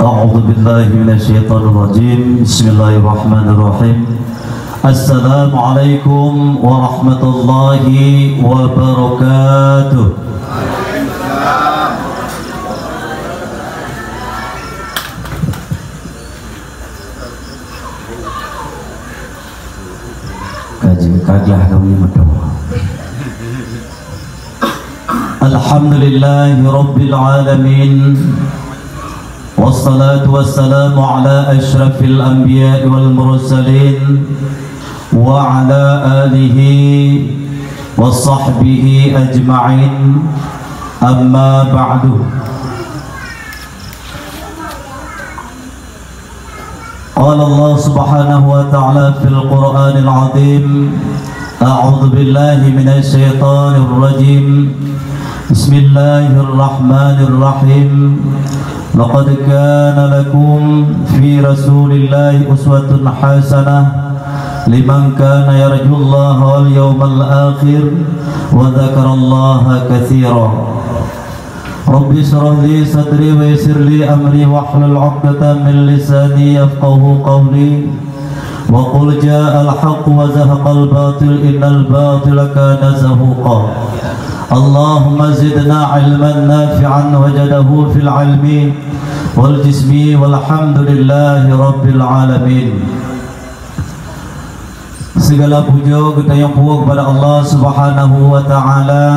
أعوذ بالله من الشيطان الرجيم. بسم الله الرحمن الرحيم. السلام عليكم ورحمة الله وبركاته. Kajilah kami berdoa. Alhamdulillahi Rabbil Alamin. Wassalatu wassalamu ala ashrafil anbiya wal mursalin wa ala alihi wa sahbihi ajma'in. Amma ba'du. Qala Allah subhanahu wa ta'ala fil Qur'anil azim. A'udzu billahi minasy syaithanir rajim. Bismillahirrahmanirrahim. Laqad kana lakum fi Rasulillahi uswatun hasanah liman kana yarjullaha wal yawmal akhir wa dzakarallaha katsiran. Rabbi shrah li sadri wa yassir li amri wahlul 'uqdatam min lisani yafqahu qawli. Wa qul ja'al haqq wa zahaqal batil innal batila kana zahuqa. Allahumma zidna ilman nafi'an wajadahu fil ilmi wal jismi walhamdulillahi rabbil alamin. Segala puja kita yang puas kepada Allah subhanahu wa ta'ala,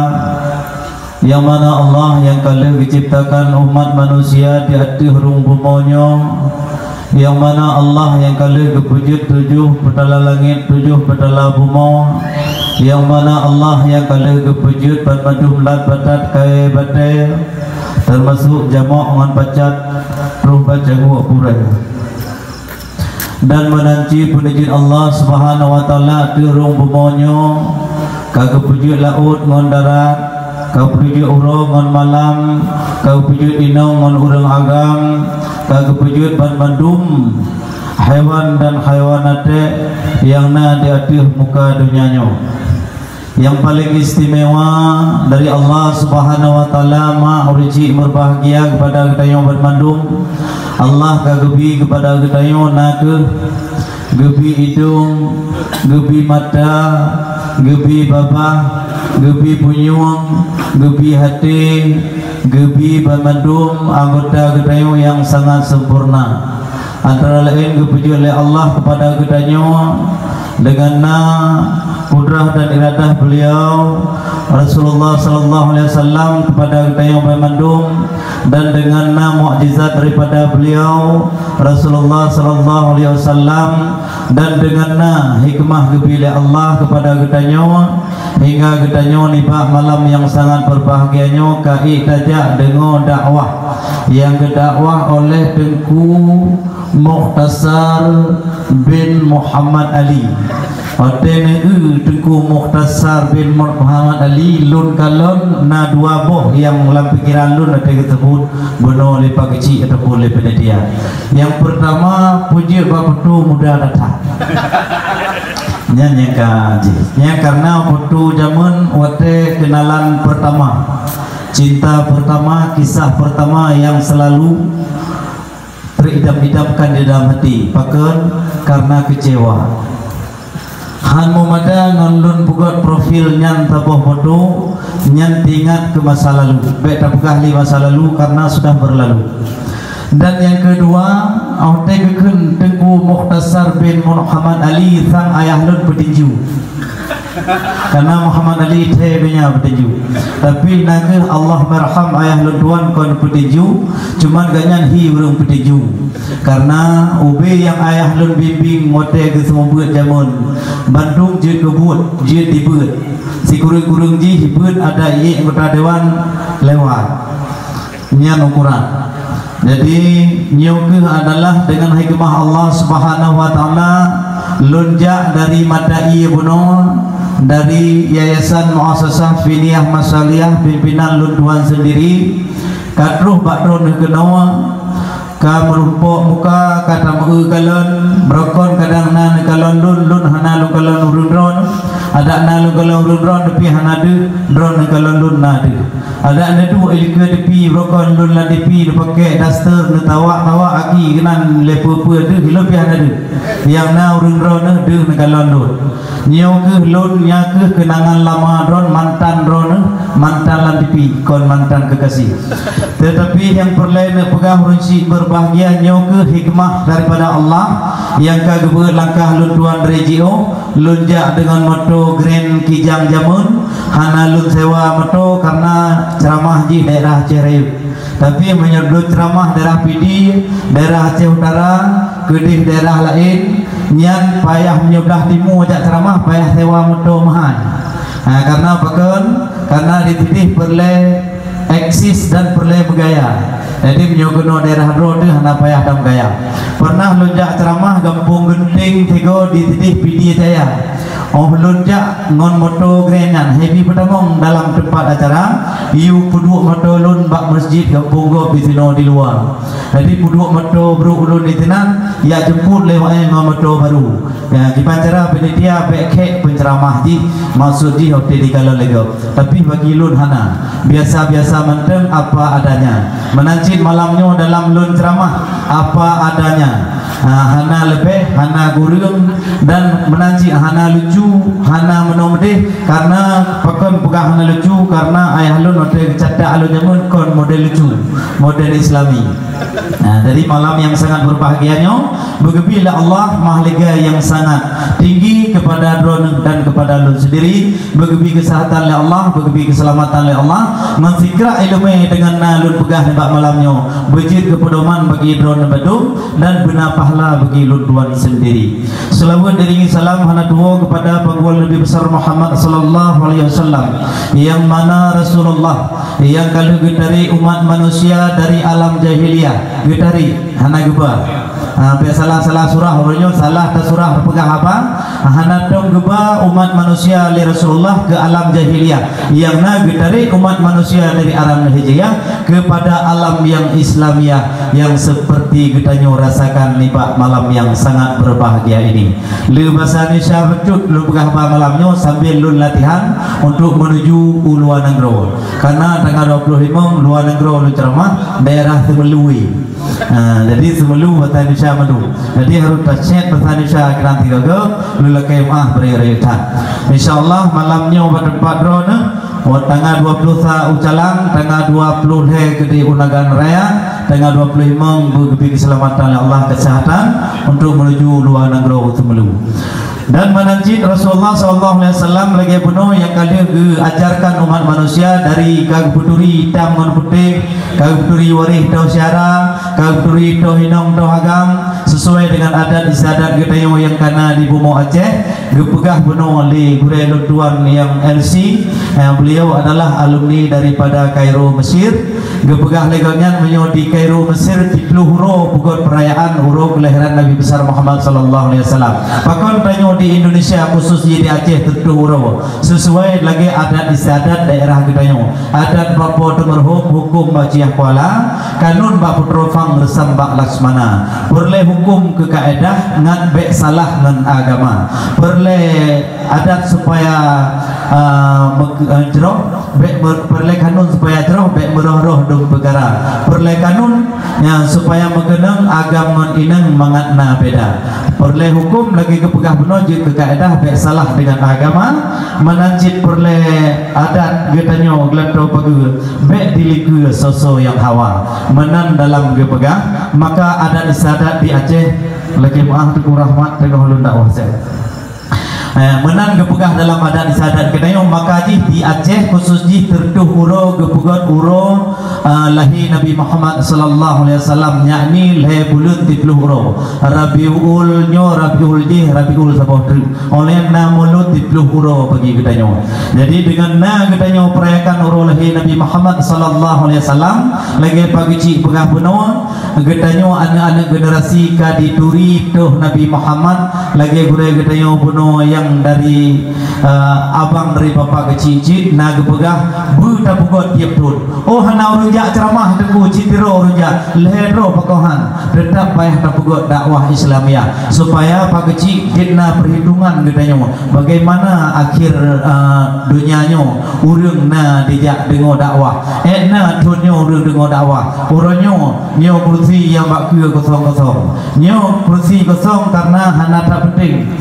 yang mana Allah yang kala menciptakan umat manusia di atas rung bumonya, yang mana Allah yang kala kepujud 7 petala langit 7 petala bumi, yang mana Allah yang kala kepujud padmadum lat batat kai batai, termasuk jamak dengan pacat ruh baca gua purai, dan menanci penijin Allah subhanahu wa ta'ala di rung bumonya, kagak pujud laut ngon darat, kau pujud urang ngon malam, kau pujud inong ngon urang agam, kau pujud bandum hewan dan haiwanat yang na di atas muka dunianya. Yang paling istimewa dari Allah subhanahu wa ta'ala ma urji berbahagia kepada kita yang bermandum. Allah kagebi kepada kita yang nak gebi hidung, gebi mata, gebi babah, gebi punyung, gebi hati, gebi bermandum anggota kita yang sangat sempurna. Antara lain kepuji oleh Allah kepada kitanya dengan kudrah dan iradah beliau Rasulullah sallallahu alaihi wasallam kepada kita yang bermandum, dan dengan mukjizat daripada beliau Rasulullah sallallahu alaihi wasallam, dan dengan hikmah kebilih Allah kepada kitanya hingga kitanya nibah malam yang sangat berbahagianya kai tajak dengan dakwah yang kedakwah oleh Tengku Mukhtasar bin Muhammad Ali. Tengku Mukhtasar bin Muhammad Ali lun kalon na dua boh yang dalam pikiran lun ada tersebut benar lepas kecil ataupun lepas dia. Yang pertama puji bapak tu muda datang. Nyanyi kaji. Nya karena putu zaman wate kenalan pertama, cinta pertama, kisah pertama yang selalu teridam-idamkan di dalam hati, bahkan karena kecewa. Han mumada ngandun buat profil nyan taboh bodoh nyan ingat ke masa lalu, baik tak ahli masa lalu karena sudah berlalu. Dan yang kedua, autekun Tengku Mukhtasar bin Muhammad Ali sang ayah lun petinju. Karena Muhammad Ali tebenya petinju. Tapi naga Allah merham ayah lun tuan kon petinju, cuman ganyan hi urang petinju. Karena ube yang ayah lun bimbing mote ke semua buat jamun. Bandung je kebut, je dibut. Si kurung-kurung ji hibut ada ye anggota dewan lewat. Nyan ukuran. Jadi nyuke adalah dengan hikmah Allah subhanahu wa ta'ala lunjak dari madai buno, dari Yayasan Muassasah Finiyah Masaliyah pimpinan lun tuan sendiri katruh bakron kenawa ka merumpuk muka kata mengalon brokon kadang nan kalon lun hana lu kalon urun ada na lu kalau drone depi hanade drone kalau lun nade ada na du ilke depi rokon lun la depi dipakai duster nu tawa aki kenan lepe de hilup ya hanade yang na drone de kalau lun nyau ke lun nya ke kenangan lama drone mantan lan depi kon mantan kekasih. Tetapi yang perlain pegang runsi berbahagia nyau ke hikmah daripada Allah yang kagebe langkah lun tuan regio lunjak dengan moto grand kijang jamun hana lun sewa moto karena ceramah di daerah Cereu, tapi menyerudut ceramah daerah Pidi, daerah Aceh Utara, kedih daerah lain nyan payah menyebelah timur ajak ceramah payah sewa moto mahal. Karena apa? Karena dititih perle eksis dan perle bergaya. Jadi menyogono daerah Rode hana payah dam gaya. Pernah lunjak ceramah Gampung Genting Tego dititih Pidi saya. Lunjak ngon moto grenan heavy petangong dalam tempat acara iu puduk moto lun bak masjid Gampung Go bisino di luar. Jadi puduk moto bro ulun di tenan ya jemput lewat ngon moto baru. Ya di acara penitia pekek penceramah di maksud di hotel di kalau lego. Tapi bagi lun hana biasa-biasa menteng apa adanya. Menancit malamnya dalam lun ceramah apa adanya. Hana lebih, hana gurung dan menancit hana lucu, hana menomedeh karena pakon pegang hana lucu karena ayah lun model cadak alun jamun kon model lucu, model Islami. Dari malam yang sangat berbahagianya bergebilah Allah mahliga yang sangat tinggi kepada drone dan kepada lun sendiri, bergebi kesehatan oleh Allah, bergebi keselamatan oleh Allah, menfikra ilmu dengan lun pegah nebak malamnya, berjid kepedoman bagi drone badu dan benar pahala bagi lun tuan sendiri. Selawat diringi salam hana dua kepada pengawal Nabi besar Muhammad sallallahu alaihi wasallam yang mana Rasulullah yang kalau dari umat manusia dari alam jahiliyah dari hana geba salah surah orangnya salah tak surah pegang apa hana dong geba umat manusia li Rasulullah ke alam jahiliyah yang nagi dari umat manusia dari alam jahiliyah kepada alam yang Islamiah yang seperti kita rasakan nih Pak malam yang sangat berbahagia ini. Lu bahasa Indonesia becut lu pegang apa malamnya sambil lu latihan untuk menuju Uluan Negro karena tanggal 25 Uluan Negro lu ceramah daerah Semelui. Jadi Semelu bahasa Indonesia madu. Jadi harus tercet bahasa Indonesia nanti gagal lu lakai mah beri-beritan. Insyaallah malamnya pada tempat drone tanggal 20 Ucalang, tanggal 20 Gede Unagan Raya, tanggal 25 bergebi keselamatan oleh Allah kesehatan untuk menuju luar negeri Semelu. Dan menanjit Rasulullah SAW lagi penuh yang kali ajarkan umat manusia dari kagputuri hitam dan putih, kagputuri warih tau syara, kagputuri tau hinong tau hagam sesuai dengan adat istiadat kita yang kana di Bumo Aceh. Gepegah penuh oleh guru tuan yang LC beliau adalah alumni daripada Kairo Mesir. Gepegah legalnya di Kairo Mesir di huro bukan perayaan huro kelahiran Nabi besar Muhammad sallallahu alaihi wasallam. Pakon tanyo di Indonesia khusus di Aceh tentu huro sesuai lagi adat istiadat daerah kita adat Papua Temerhum hukum Baciah Kuala kanun Bak Putrofang resam Bak Laksmana perle hukum ke kaedah ngan bek salah ngan agama perle adat supaya jeroh bek perle kanun supaya jeroh bek meroh-roh dong perkara perle kanun yang supaya mengenang agama ineng mangatna beda perle hukum lagi kepegah benar ke kaedah bek salah dengan agama menancit perle adat getanyo gelato pagi bek diliku soso yang hawa menan dalam kepegah maka adat istiadat di Aceh lagi maaf teguh rahmat teguh hulun dakwah saya menang kepegah dalam adat istiadat kita maka di Aceh khusus di terduh uro kepegat uro lahir Nabi Muhammad sallallahu alaihi wasallam yakni le bulut di uro Rabiul nyo Rabiul di Rabiul sabotri oleh namulut di uro bagi kita jadi dengan kita perayakan uro lahir Nabi Muhammad sallallahu alaihi wasallam lagi pagi cik pegah penuh kita anak-anak generasi kadituri tuh Nabi Muhammad lagi gure kita penuh yang yang dari abang dari bapa kecil na gepegah bu ta pugot tiap tun oh hana urunja ceramah teku citiro urunja lehro pakohan tetap payah ta pugot dakwah Islamiyah supaya pak kecil kita perhitungan gedanya bagaimana akhir dunianya urang na dijak dengo dakwah na tunyo urang dengo dakwah uronyo nyo kursi yang bak kosong-kosong nyo kursi kosong karena hana tak penting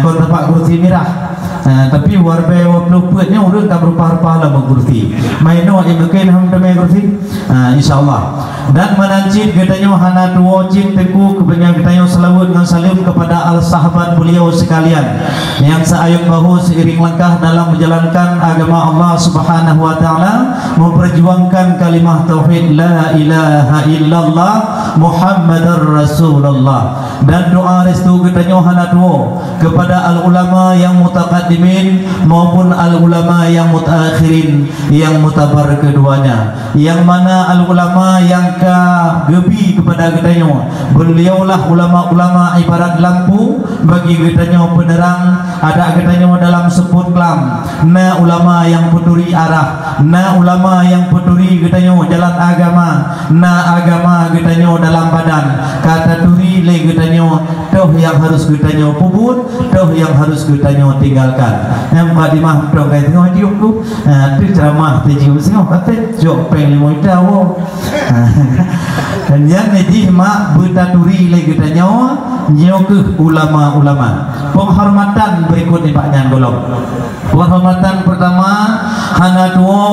kau tempat kursi merah tapi warbe waplupunya urang tak berupa-rupa lah kursi maino yang mungkin ham demi kursi insyaallah dan menancit katanya hana dua cint teku kepengen katanya selawat dan salim kepada al sahabat beliau sekalian yang seayun bahu seiring langkah dalam menjalankan agama Allah Subhanahu wa taala memperjuangkan kalimah tauhid la ilaha illallah Muhammadar Rasulullah dan doa restu katanya hana dua kepada al ulama yang mutaqaddimin maupun al ulama yang mutaakhirin yang mutabar keduanya yang mana al ulama yang gebi kepada katanya beliaulah ulama-ulama ibarat lampu bagi katanya penerang ada katanya dalam seput kelam na ulama yang peduli arah na ulama yang peduli katanya jalan agama na agama katanya dalam badan kata duri le katanya toh yang harus katanya puput toh yang harus katanya tinggalkan yang padimah dong kait tengok diukku tu ceramah tujuh sengok kata jok pengen tahu dan yang ini mak bertaturi lagi katanya nyok ulama-ulama penghormatan berikut ni Pak Nyan golong penghormatan pertama hana dua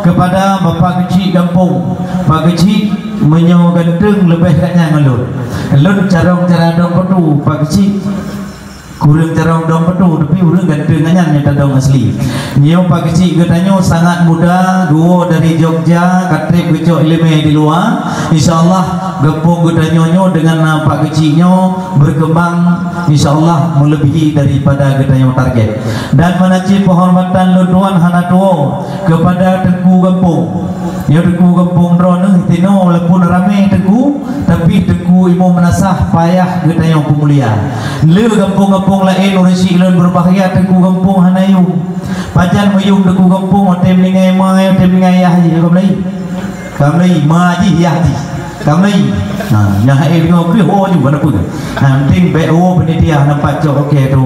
kepada bapa kecil kampung pak kecil menyo ganteng lebih katnya ngelun lun carong cara dong petu pak kecil kurang carong dong petu tapi urang ganteng nyan nyata dong asli nyo pak kecil katanya sangat muda dua dari Jogja katrip kecok ilmu di luar insyaallah gepung katanya dengan pak kecilnya berkembang insyaallah melebihi daripada katanya target dan menaci penghormatan luduan hana tua kepada Tengku Kampung ya Tengku Kampung drone tino walaupun ramai Tengku tapi Tengku Ibu menasah payah katanya pemulihan le kampung-kampung lain urisi ilun berbahaya Tengku Kampung hanayu pajan meyung Tengku Kampung tem ningai mai tem ningai ayah ji kamlai ma ji ya ji kamlai nah ai dengar ke ho juga nak pun penting BO penitia nampak cok okey tu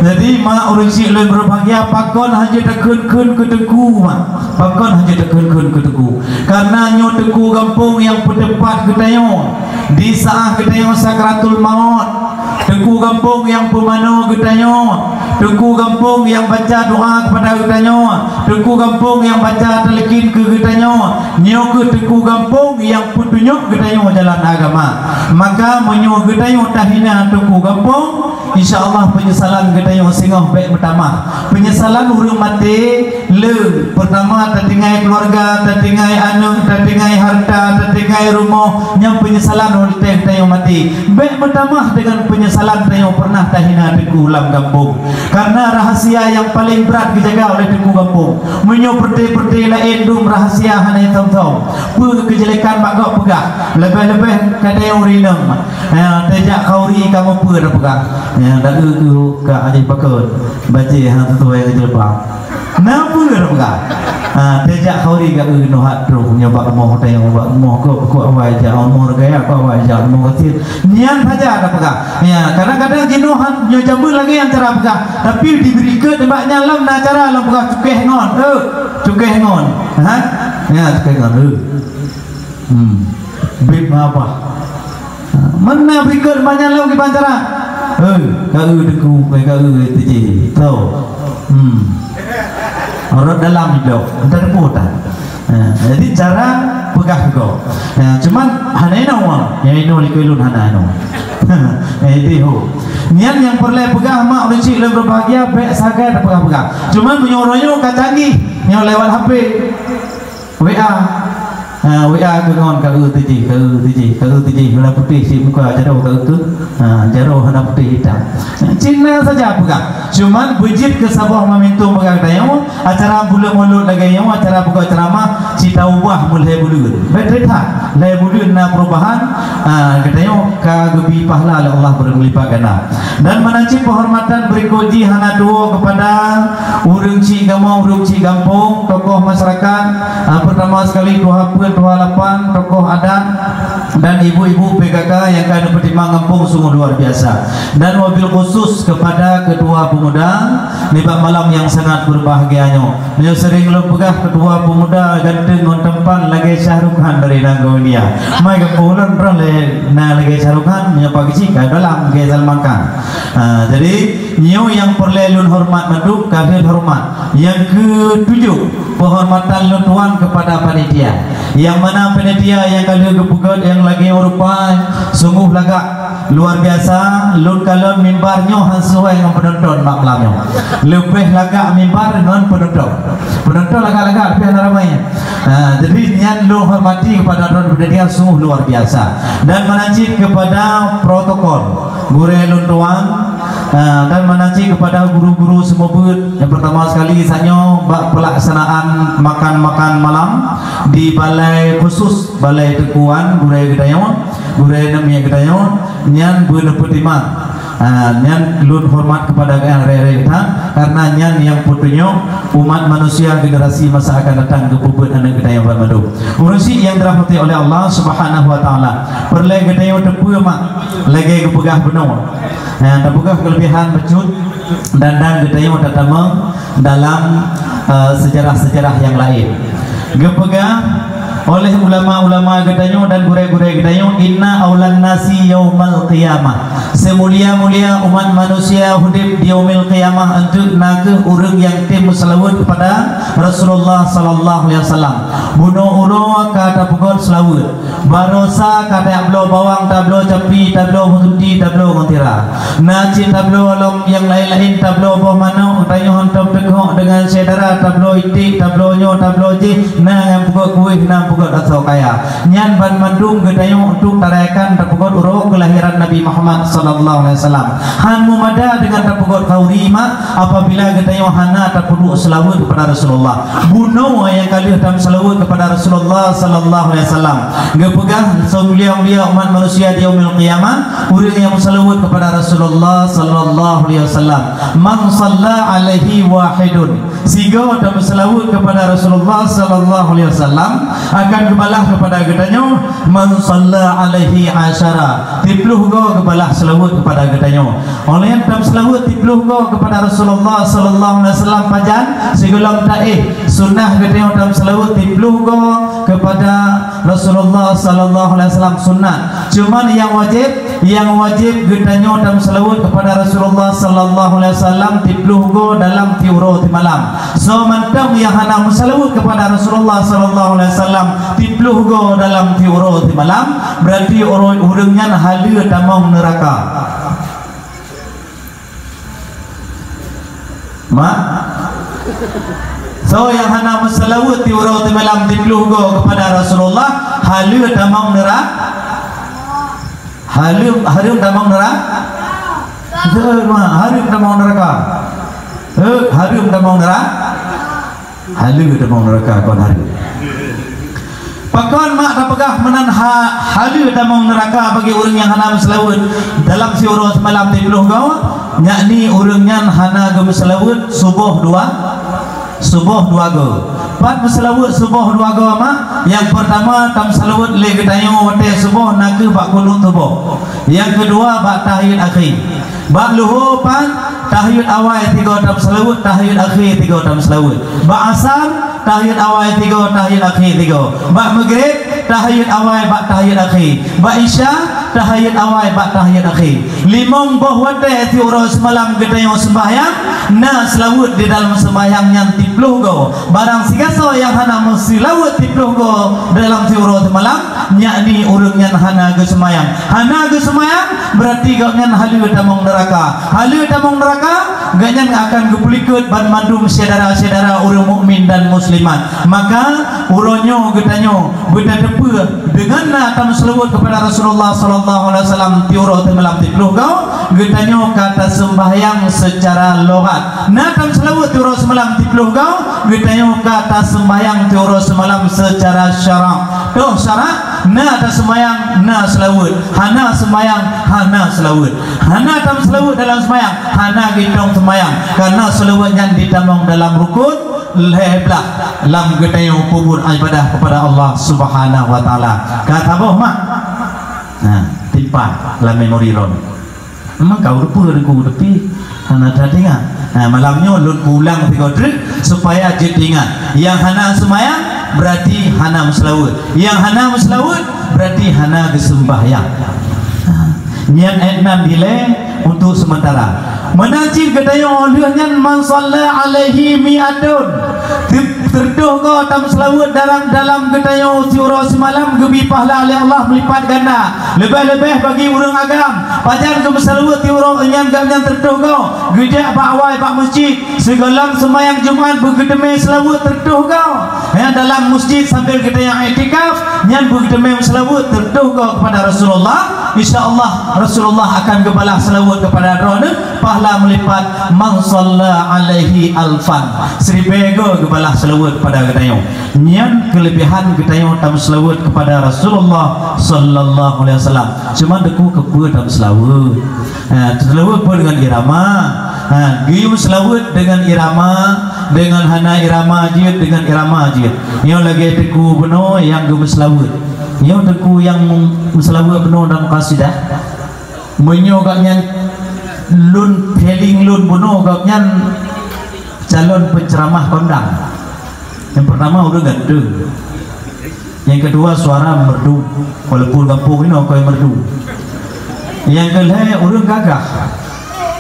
jadi mak urisi ilun berbahaya pakon haja tekun ke Tengku mak pakon haja tekun ke Tengku karena nyo Tengku Kampung yang berdepat katanya di saat katanya sakratul maut Tengku Kampung yang pemano katanya Tengku Kampung yang baca doa kepada katanya Tengku Kampung yang baca telekin ke katanya nyo ke Tengku Kampung yang petunjuk katanya jalan agama maka menyo katanya tahina Tengku Kampung insyaallah penyesalan katanya singoh baik pertama penyesalan urang mati le pertama tertinggai keluarga tertinggai anak tertinggai harta tertinggai rumah yang penyesalan oleh katanya mati baik pertama dengan penyesalan katanya pernah tahina Tengku ulam kampung karena rahasia yang paling berat dijaga oleh Tengku Kampung menyo perti-perti lain dum rahasia hanya tahu-tahu kejelekan mak kau pegah lebih-lebih katanya urinam tejak kauri kamu dah pegang yang dah ke aja pakon baca hang sesuai ke jelpa napa dah pegang tejak kauri ka no hat ro nyoba moh tayang moh ko awai ja moh gaya ko awai ja moh kecil nian saja dah pegang ya kadang-kadang jenuhan nyo jambul lagi yang cara pegang tapi diberi ke tembak nyalam na cara lam pegang cukeh ngon cukeh ngon ya cukeh ngon bib apa mana beri ke tembak nyalam ke pancara kau Tengku kau tiji tahu orang dalam hidup entar putar jadi cara pegah kau cuman hana nawa yang ini likulun hana no itu nian yang perlu pegah mak uncik le berbahagia baik saga dak pegah cuman menyoroyo kacanggih yang lewat HP WA WA ke ngon ka tiji warna putih si muka jaro ka jaro warna putih hitam. Cina saja buka. Cuman bujit ke sabah momentum buka dayo acara bulan mulut lagi yang acara buka ceramah cita ubah mulai bulan. Betul tak? Mulai bulan na perubahan katanya ka gebi pahala Allah berlipat ganda. Dan menancip penghormatan berikoji hana dua kepada urang ci gamau urang ci kampung tokoh masyarakat pertama sekali Tuha 28 tokoh adat dan ibu-ibu PKK yang kami pertimbang kampung sungguh luar biasa, dan mobil khusus kepada kedua pemuda nibak malam yang sangat berbahagianya. Beliau sering lepegah kedua pemuda ganteng ngontempan lagi Syahrukan dari Nagonia mai kepulan rale na lagi Syahrukan menyapa kecil dalam ke Salman Khan. Jadi nyo yang perlelun hormat manduk kafir hormat. Yang ketujuh penghormatan lutuan kepada panitia, yang mana panitia yang kali kebukat yang lagi Eropa sungguh lagak luar biasa. Lun kalon mimbarnya sesuai dengan penonton maklamnya, lebih lagak mimbar dengan penonton lagak lebih ramai. Jadi niat lu hormati kepada panitia sungguh luar biasa, dan menancip kepada protokol gure luntuan dan menancip kepada guru-guru semua yang pertama sekali sanyo pelaksanaan makan malam di balai khusus balai tekuan gure gedayon gure namanya gedayon nyan bener pertimang nyan lun hormat kepada rere kita karena nyan yang putunya umat manusia generasi masa akan datang ke puput anak kita yang bermadu urusi yang dirahmati oleh Allah Subhanahu wa taala perle gedayon tepu mak lagi kepegah benar terbuka kelebihan becut dan gedayon tatama dalam sejarah-sejarah yang lain gepegah oleh ulama-ulama gedanyo dan gure-gure gedanyo inna aulan nasi yaumal qiyamah semulia-mulia umat manusia hidup di yaumil qiyamah untuk naga urang yang tim selawat kepada Rasulullah sallallahu alaihi wasallam bunuh ulo kata pukul selawat barosa kata ablo bawang tablo capi tablo hututi tablo ngontira naci tablo alam yang lain-lain tablo boh mano utayo hantam tegok dengan saudara tablo itik tablo nyo tablo je na yang pukul kuih na pukul atau kaya nyan ban mandung gedayo untuk tarayakan tapukul uro kelahiran Nabi Muhammad sallallahu alaihi wasallam han mumada dengan tapukul kaurima apabila gedayo hana tapulu selawat kepada Rasulullah bunuh yang kali dalam selawat kepada Rasulullah sallallahu alaihi wasallam gepegang semulia-mulia umat manusia di yaumil qiyamah urang yang selawat kepada Rasulullah sallallahu alaihi wasallam man shalla alaihi wahidun sigo dalam selawat kepada Rasulullah sallallahu alaihi wasallam akan kebalah kepada gedanyo man shalla alaihi asyara tipluh go kebalah selawat kepada gedanyo oleh dalam selawat tipluh go kepada Rasulullah sallallahu alaihi wasallam pajan segulam taih sunnah gedanyo dalam selawat tipluh go kepada Rasulullah sallallahu alaihi wasallam sunnah cuman yang wajib gedanyo dalam selawat kepada Rasulullah sallallahu alaihi wasallam tipluh go dalam tiuro malam so mantap yang hana selawat kepada Rasulullah sallallahu alaihi wasallam tipluh go dalam tiuro malam berarti urangnya halir tamang neraka so yang hana selawat tiuro malam tipluh go kepada Rasulullah halir tamang neraka halir tamang neraka halir tamang neraka halir tamang neraka halir tamang neraka kon halir pakon mak dapegah menan halir tamang neraka bagi orang yang hana selawat dalam siuro semalam tipluh go yakni urangnya hana ge selawat subuh dua go pat selawat subuh dua go mak yang pertama tam selawat le gedayo wate subuh nak bak kunut subuh yang kedua bak tahiyat akhir bak luhur pan tahiyat awal 3 tam selawat tahiyat akhir 3 tam selawat bak asar tahiyat awal 3 tahiyat akhir 3 bak maghrib tahiyat awal bak tahiyat akhir bak isya tahiyat awal bak tahiyat akhir limong boh wate ti uro semalam gedayo sembahyang na selawat di dalam sembahyang yang tipluh go barang sigaso yang hana selawat tipluh go dalam tiuro malam yakni urang yang hana ge sembahyang berarti gaunya halir tamang neraka ganyan akan gepulikut ban mandum saudara-saudara orang mukmin dan muslimat. Maka uronyo getanyo benda depe dengan atam selawat kepada Rasulullah sallallahu alaihi wasallam tiuro temalam tipluh kau getanyo kata sembahyang secara logat. Na atam selawat tiuro semalam tipluh kau getanyo kata sembahyang tiuro semalam secara syarak. Doh syarak na ada sembahyang na selawat, hana sembahyang hana selawat, hana atam selawat dalam sembahyang hana gitong sembahyang karena selawat yang ditamong dalam rukun leblah lam getayo kubur ibadah kepada Allah Subhanahu wa taala. Kata boh mak. Nah, timpa la memori ron. Memang kau rupa deku tepi hana datingan. Nah, malamnya lun pulang tiga trip supaya jetingan. Yang hana sembahyang berarti hana selawat. Yang hana selawat berarti hana kesembahyang. Niat enam nilai untuk sementara. Menajib kedaya olehnya man shalla alaihi mi'atun. Terduh kau tam selawat dalam kedaya surah semalam gebi pahala oleh Allah melipat ganda. Lebih-lebih bagi orang agam. Pajar ke selawat tiurang yang terduh kau. Gejak pak awal pak masjid. Segala sembahyang Jumaat bergedeme selawat terduh kau. Yang dalam masjid sambil kedaya i'tikaf yang bergedeme selawat terduh kau kepada Rasulullah. InsyaAllah Rasulullah akan kebalah selawat kepada Rona pahala melipat man shalla alaihi alfan 1000 kebalah selawat kepada ketayo. Nyan kelebihan ketayo tam selawat kepada Rasulullah sallallahu alaihi wasallam. Cuma deku kepe tam selawat. Selawat pun dengan irama. Gium selawat dengan irama, dengan hana irama jid dengan irama jid. Yang lagi deku beno yang gum selawat. Yang teku yang selawat penuh dalam kasidah menyogaknya lun feeling lun bunuh gaknya calon penceramah kondang. Yang pertama udah gandeng, yang kedua suara merdu walaupun kampung ini kau merdu, yang kedua udah gagah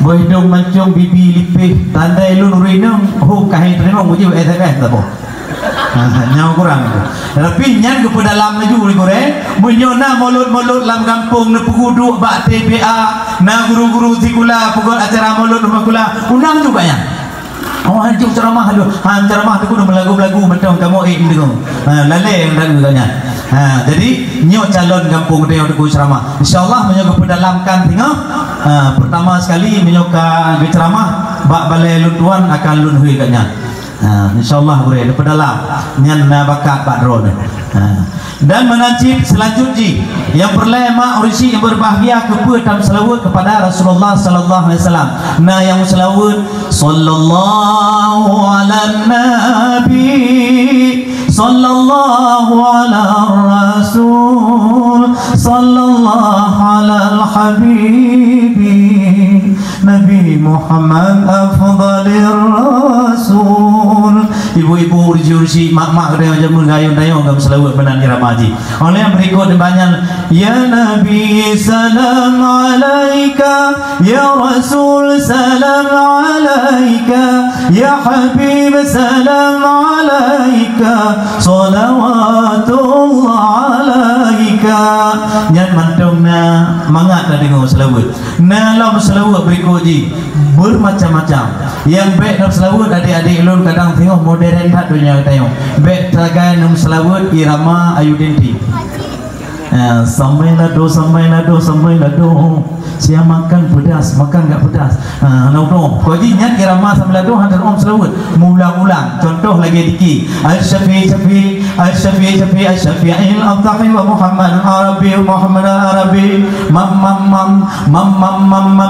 berhidung mancung bibi lipih tandai lun urinung kahit terima muji SMS tak boh. Nyawa kurang tapi nyan ke dalam laju boleh korek menyona mulut-mulut dalam kampung na peguduk bak TPA na guru-guru tikula pukul acara mulut rumah kula undang juga ya. Oh hancur ceramah tu ceramah tu kudu melagu-lagu macam kamu dengar lalai yang lagu katanya. Jadi nyok calon kampung dia untuk ceramah insyaallah menyok pedalamkan tengok pertama sekali menyok ke ceramah bak balai lutuan akan lun hui katanya. InsyaAllah boleh daripada dalam nyan bakat Pak Drone. Dan menajib selanjutnya yang perlema urisi yang berbahagia kepada selawat kepada Rasulullah sallallahu alaihi wasallam. Nah yang selawat sallallahu ala nabi sallallahu ala rasul sallallahu ala habibi Nabi Muhammad afdalir rasul. Ibu-ibu ursi mak-mak dia macam menggayung-gayung dalam selawat menangi ramaji. Oleh yang berikut banyak ya Nabi salam alaika ya Rasul salam alaika ya Habib salam alaika salawatullah alaika. Yang mantungna mangat dah dengar selawat. Dalam selawat berikut ji bermacam-macam. Yang baik dalam selawat adik-adik lun kadang tengok modern tak dunia tengok. Baik teragai dalam selawat irama Ayu Dinti. Sampai lado siang makan pedas makan enggak pedas kau ji nyat irama sampai lado hantar om selawat mula-ulang contoh lagi diki al-syafi'i al-syafi'il al-tahi wa Muhammad al-arabi mam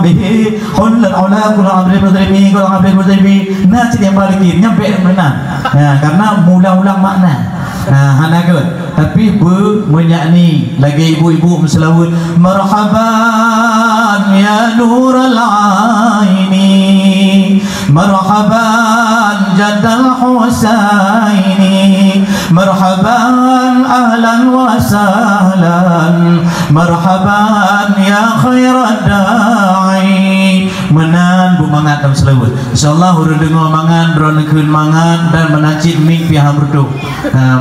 bihi khulal ula kul abri mudrimi nasi yang balikin nyampe benar karena mula-ulang makna. Hana ke tapi menyakni lagi ibu-ibu selawat marhaban ya nurul aini marhaban jaddal husaini marhaban ahlan wa sahlan marhaban ya khairat da'i. Menan bu mangat dalam selawat insyaallah urang dengar mangan drone keun mangan dan menacip mik pihak berdu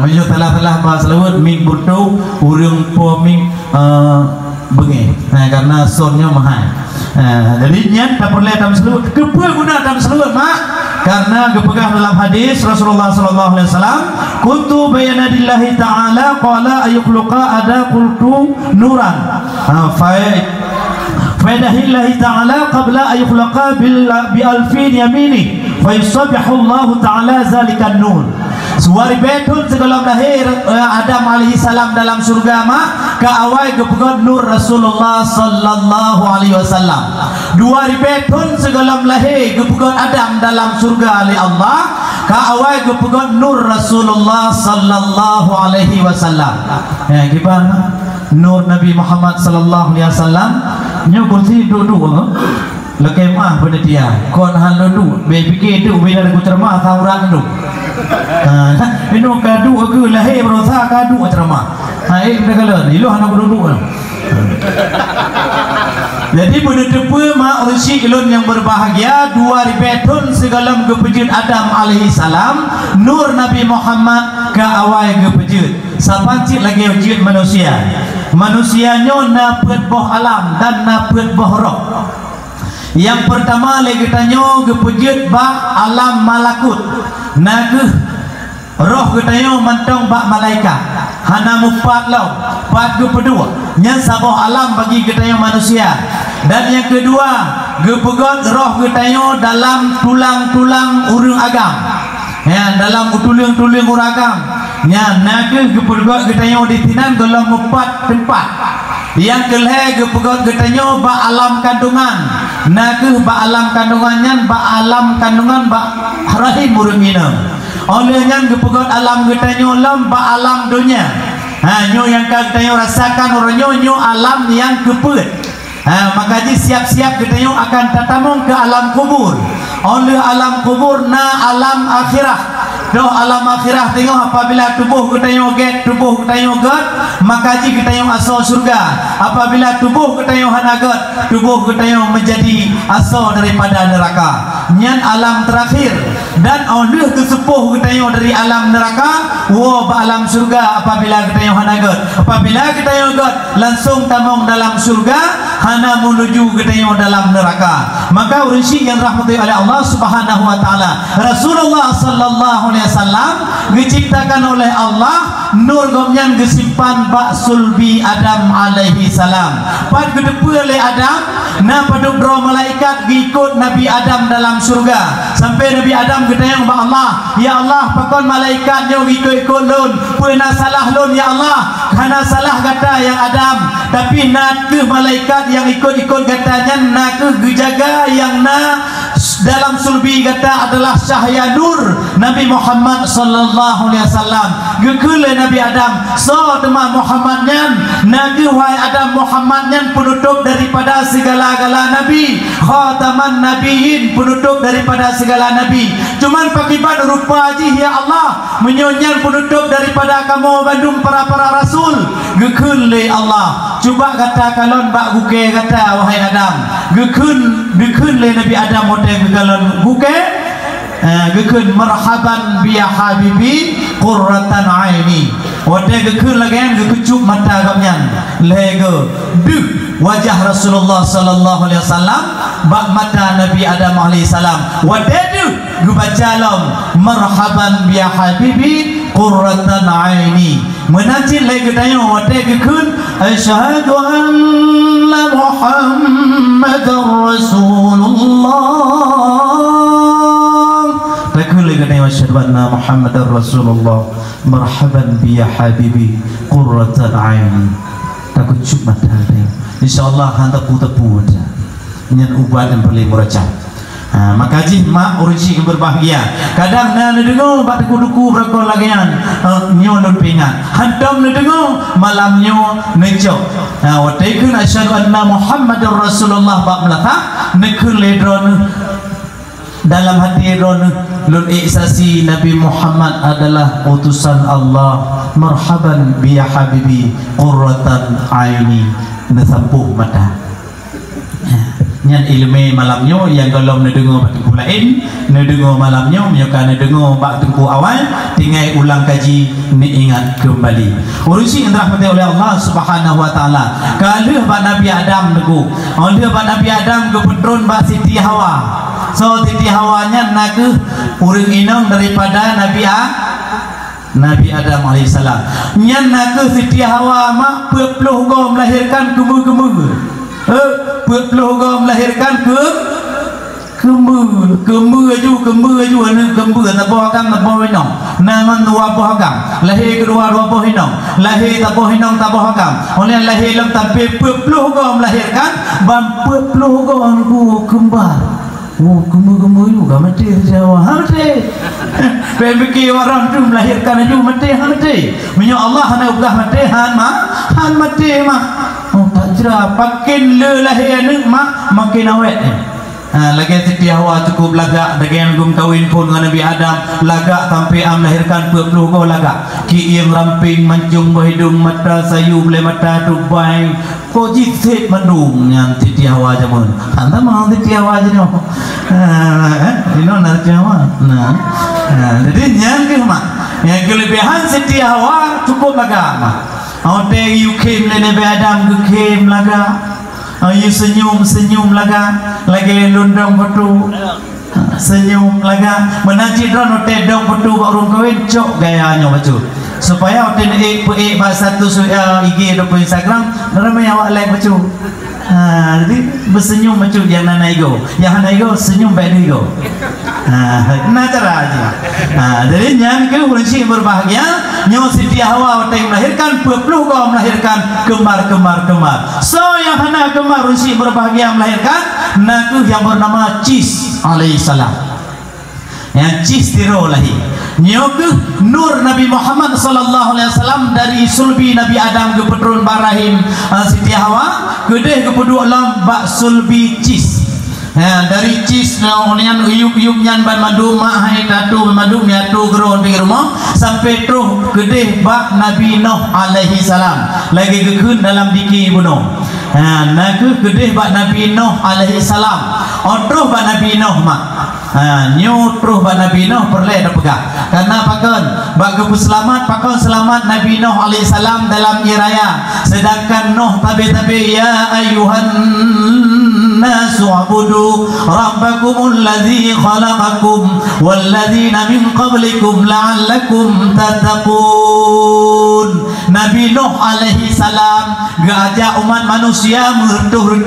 menyuk telah-telah bahas selawat mik berdu urang po mik bengih karena sonnya mahal Jadi niat tak boleh dalam seluruh. Kepa guna dalam seluruh mak? Karena kepegang dalam hadis Rasulullah sallallahu alaihi wasallam, kuntu bayna dillahi ta'ala qala ayyukhluqa ada qultu nuran. Faidahillahi ta'ala qabla ayyukhluqa bi alfin yamini fa yusabbihu Allah ta'ala zalika nur. Suari betun sebelum lahir Adam alaihi salam dalam surga mak ke awal kepegang nur Rasulullah sallallahu alaihi wasallam. Dua betun sebelum lahir kepegang Adam dalam surga oleh Allah ke awal kepegang nur Rasulullah sallallahu alaihi wasallam. Ya gimana? Nur Nabi Muhammad sallallahu alaihi wasallam nyo kursi duduk lekemah pada dia kon hal duduk be fikir tu bila aku ceramah tauran tu ini kadu aku lahir berusaha kadu ceramah mereka lah ilu anak duduk jadi pada tepa mak risi ilun yang berbahagia dua ribetun segala kepejut Adam alaihi salam nur Nabi Muhammad ke awal kepejut sapancit lagi wujud manusianya napet boh alam dan napet boh roh. Yang pertama lagi tanya kepejut bah alam malakut naguh roh katanya mantong bak malaikat hana mupat lau pat kedua yang saboh alam bagi katanya manusia. Dan yang kedua gepegot roh katanya dalam tulang-tulang urang agam ya dalam tulang-tulang urang agam ya naguh gepegot katanya ditinan dalam mupat tempat. Yang kelih gepegot katanya bak alam kandungan naguh bak alam kandungannya bak alam kandungan bak rahim urang minum olehnya gepegot alam katanya lam bak alam dunia nyo yang katanya rasakan orang nyo alam yang kepet maka siap-siap katanya akan tatamong ke alam kubur oleh alam kubur na alam akhirah. Doh alam akhirah tengok apabila tubuh katanya get tubuh katanya get maka ji katanya asal surga. Apabila tubuh katanya hanagat tubuh katanya menjadi asal daripada neraka. Nyan alam terakhir dan oleh kesepuh katanya dari alam neraka wa alam surga apabila katanya hanagat. Apabila katanya get langsung tamong dalam surga hana menuju katanya dalam neraka. Maka urisi yang rahmati oleh Allah Subhanahu wa taala Rasulullah sallallahu alaihi wasallam diciptakan oleh Allah nur gomnyan gesimpan bak sulbi Adam alaihi salam pad gedepu oleh Adam na paduk dro malaikat ngikut Nabi Adam dalam surga sampai Nabi Adam gedayang ba Allah ya Allah pakon malaikatnya ngikut-ikut lun pernah salah lun ya Allah karena salah kata yang Adam tapi nak ke malaikat yang ikut-ikut katanya nak ke gejaga yang na dalam sulbi kata adalah cahaya nur Nabi Muhammad sallallahu alaihi wasallam gekule Nabi Adam so tema Muhammadnya nabi wahai Adam Muhammadnya penutup daripada segala-gala nabi khataman nabiyin penutup daripada segala nabi cuman pakiban rupa aji ya Allah menyonyan penutup daripada kamu bandung para rasul gekule Allah cuba kata kalon bak guke kata wahai Adam gekule Nabi Adam model galon guke gekun marhaban biya habibi qurratan aini wate gekun lagian gekucup mata kamyan lego duh wajah Rasulullah sallallahu alaihi wasallam bak mata Nabi Adam alaihi salam wate duh gubacalam marhaban biya habibi qurratan aini menanti lego dayo wate gekun asyhadu anna muhammadar rasulullah takul lagi asyhadu anna muhammadar rasulullah marhaban bi ya habibi qurratan aini takut cuma dah insyaallah hantar tepu nyan ubat yang paling muracah maka ji mak urji berbahagia kadang na dengo bak duku berko lagian nyo non pingat hantam dengo malam nyo necok wataikun asyhadu anna muhammadar rasulullah bak melata nekul ledron dalam hati ron lun ihsasi Nabi Muhammad adalah utusan Allah marhaban bi ya habibi qurratan aini nasampuh mata nyan ilmu malamnya yang kalau dengar tengku lain dengar malamnya menyukai dengar bak tengku awal tinggal ulang kaji ni ingat kembali urusi yang dirahmati oleh Allah Subhanahu wa taala kalau bak Nabi Adam teguh oleh bak Nabi Adam ke pedron bak Siti Hawa so Siti Hawanya nak urang inang daripada Nabi Adam alaihissalam nyan nak Siti Hawa mak perpuluh go melahirkan kembu-kembu melahirkan kembu aju anu kembu taboh agam taboh hinong naman dua boh agam lahir kedua dua boh hinong lahir taboh hinong taboh agam oleh lahir lam tapi perpuluh go melahirkan bam perpuluh go anu kembar kembu juga mati Jawa mati pemikir orang tu melahirkan aju mati menyo Allah hana ubah mati han mati mah tak cerah pakin le lahir anak mak makin awet lagi Siti Hawa cukup lagak dengan gum kawin pun dengan Nabi Adam lagak sampai melahirkan 20 go lagak ki yang ramping mancung berhidung mata sayu boleh mata tubai ko jitset mandung yang Siti Hawa jamun anda mau Siti Hawa je no ini nak Siti Hawa jadi yang ke mak yang kelebihan Siti Hawa cukup lagak mak Ode you came le Nabi Adam ke came laga you senyum laga lagi lundang betu senyum laga menaji drone ode dong betu baru kawin cok gayanya baju supaya ode ek bahasa satu IG do Instagram ramai awak like baju jadi bersenyum macam yang nanaigo senyum baik go nah cara aja jadi yang ke urusi berbahagia nyawa Siti Hawa yang melahirkan 20 go melahirkan kembar so yang hana kembar urusi berbahagia melahirkan naku yang bernama Cis alaihissalam yang Cis tiro lahir nyoke nur Nabi Muhammad sallallahu alaihi wasallam dari sulbi Nabi Adam ke pedron barahim Siti Hawa kedeh ke pedua lam bak sulbi Cis dari Cis naonian uyuk nyan ban madu mak hai tatu madu miatu geron di rumah sampai terus kedeh bak Nabi Nuh alaihi salam lagi kekeun dalam diki bunuh nak kedeh bak Nabi Nuh alaihi salam terus bak Nabi Nuh mak nyutruh bak Nabi Nuh perle dah pegang karena pakon bak pakon selamat Nabi Nuh alaihissalam dalam iraya sedangkan Nuh tabi ya ayuhan nasu abudu rabbakumul ladzi khalaqakum walladzina min qablikum la'allakum tattaqun Nabi Nuh alaihissalam gajak umat manusia meruntuh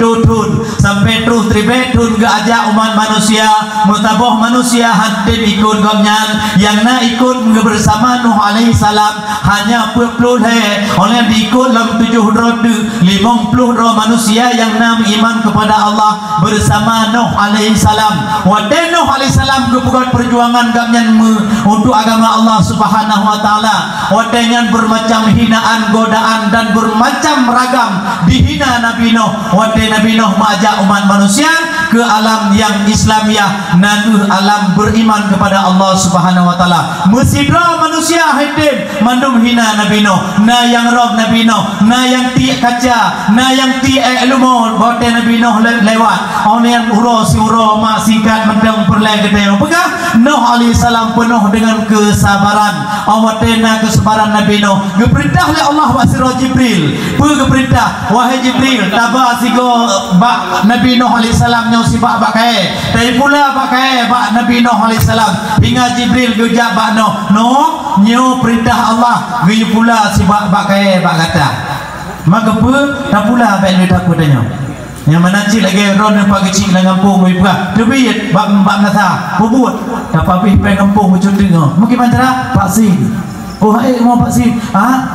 sampai terus tribetun gajak umat manusia mutaboh manusia hadir ikut gomnyan yang nak ikut bersama Nuh alaihissalam hanya 40 oleh diikut dalam 750 manusia yang nam iman kepada Allah bersama Nuh alaihissalam wadah Nuh alaihissalam kebuat perjuangan gomnyan untuk agama Allah Subhanahu wa taala wadahnya bermacam hinaan godaan dan bermacam ragam dihina Nabi Nuh wadah Nabi Nuh mengajak umat manusia ke alam yang Islamiah nanuh alam beriman kepada Allah Subhanahu wa taala mesidra manusia hadir mandum hina Nabi Nuh na yang rob Nabi Nuh na yang ti kaca na yang ti ilmu bote Nabi Nuh lewat onian si uro mak singkat mendang perlai gede pegah Nuh alaihissalam penuh dengan kesabaran awatena kesabaran Nabi Nuh geperintah oleh Allah wasiro Jibril perintah wahai Jibril tabah sigo bak Nabi Nuh alaihissalam si bak kai dari pula bak kai bak Nabi Nuh alaihissalam hingga Jibril gejak bak Nuh nyo perintah Allah gejak pula si bak kai bak kata maka apa tak pula bak ni takut tanya yang mana cik lagi ron pak kecil dalam kampung buka lebih bak nasa buat dapat pergi pe kampung macam dengar mungkin pancara Pak Sin oh mau Pak Sin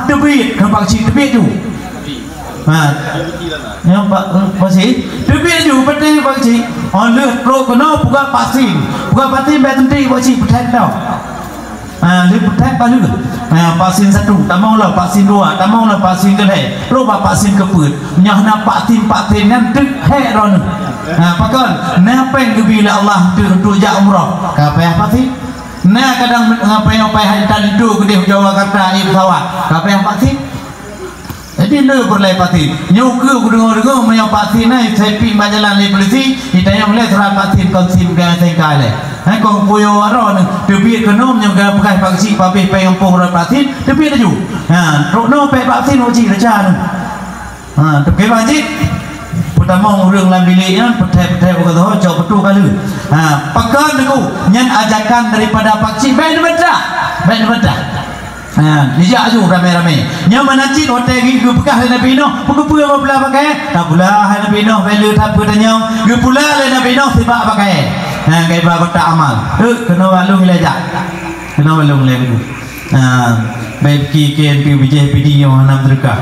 lebih pak kecil lebih tu yang Pak Sin lebih tu betul Pak kecil on le pro kono buka Pak Sin betul Pak kecil betul tau dia betul apa juga Pak Sin 1 tamang lah Pak Sin 2 tamang lah Pak Sin ke lo Pak Sin ke put nyahna Pak Tin yang dek ron pakon napeng ke bila Allah tu jak umrah kapeh Pak Sin na kadang ngapai haji tadi tu ke dia Jawa kata ibu sawat kapeh Pak Sin Jadi ni berlai patin. Nyuku dengar menyau patin ni sepi majalah le polisi. Itanya boleh surat patin konsim ke sengkai le. Kong puyo aro ni tebi kenom yang ke pakai paksi papi pe kampung surat patin tebi laju. No pe patin uji raja ni. Tebi wajib. Pertama urang dalam biliknya petai kata jauh betul kali. Pakan aku nyan ajakan daripada paksi baik betul. Nijak aju ramai-ramai. Yang manacit hotel gi bekah le Nabi Nuh. Pukul apa pula pakai? Tak pula Nabi Nuh bela tak tanya. Ge pula le Nabi Nuh sebab pakai. Kai ba kota amal. Kena walung le jak. Kena walung le tu. Baik ki bijih pidi yang nam terka.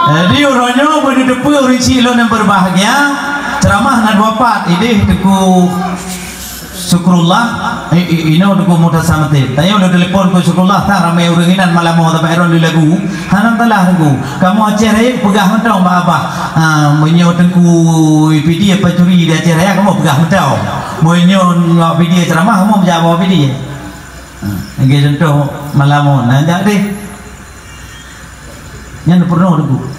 Dia orangnya berdepu orang cilon yang berbahagia. Ceramah nak wafat ini teku syukurullah ino duku muda samate tayo udah telepon ko syukurullah tak ramai orang inan malam mau tapi eron lagu hanam telah lagu kamu aceh raya pegah mentau apa menyo tengku video apa curi di aceh raya kamu pegah mentau menyo video ceramah kamu menjawab video nggih contoh malam mau nanjak deh yang pernah duku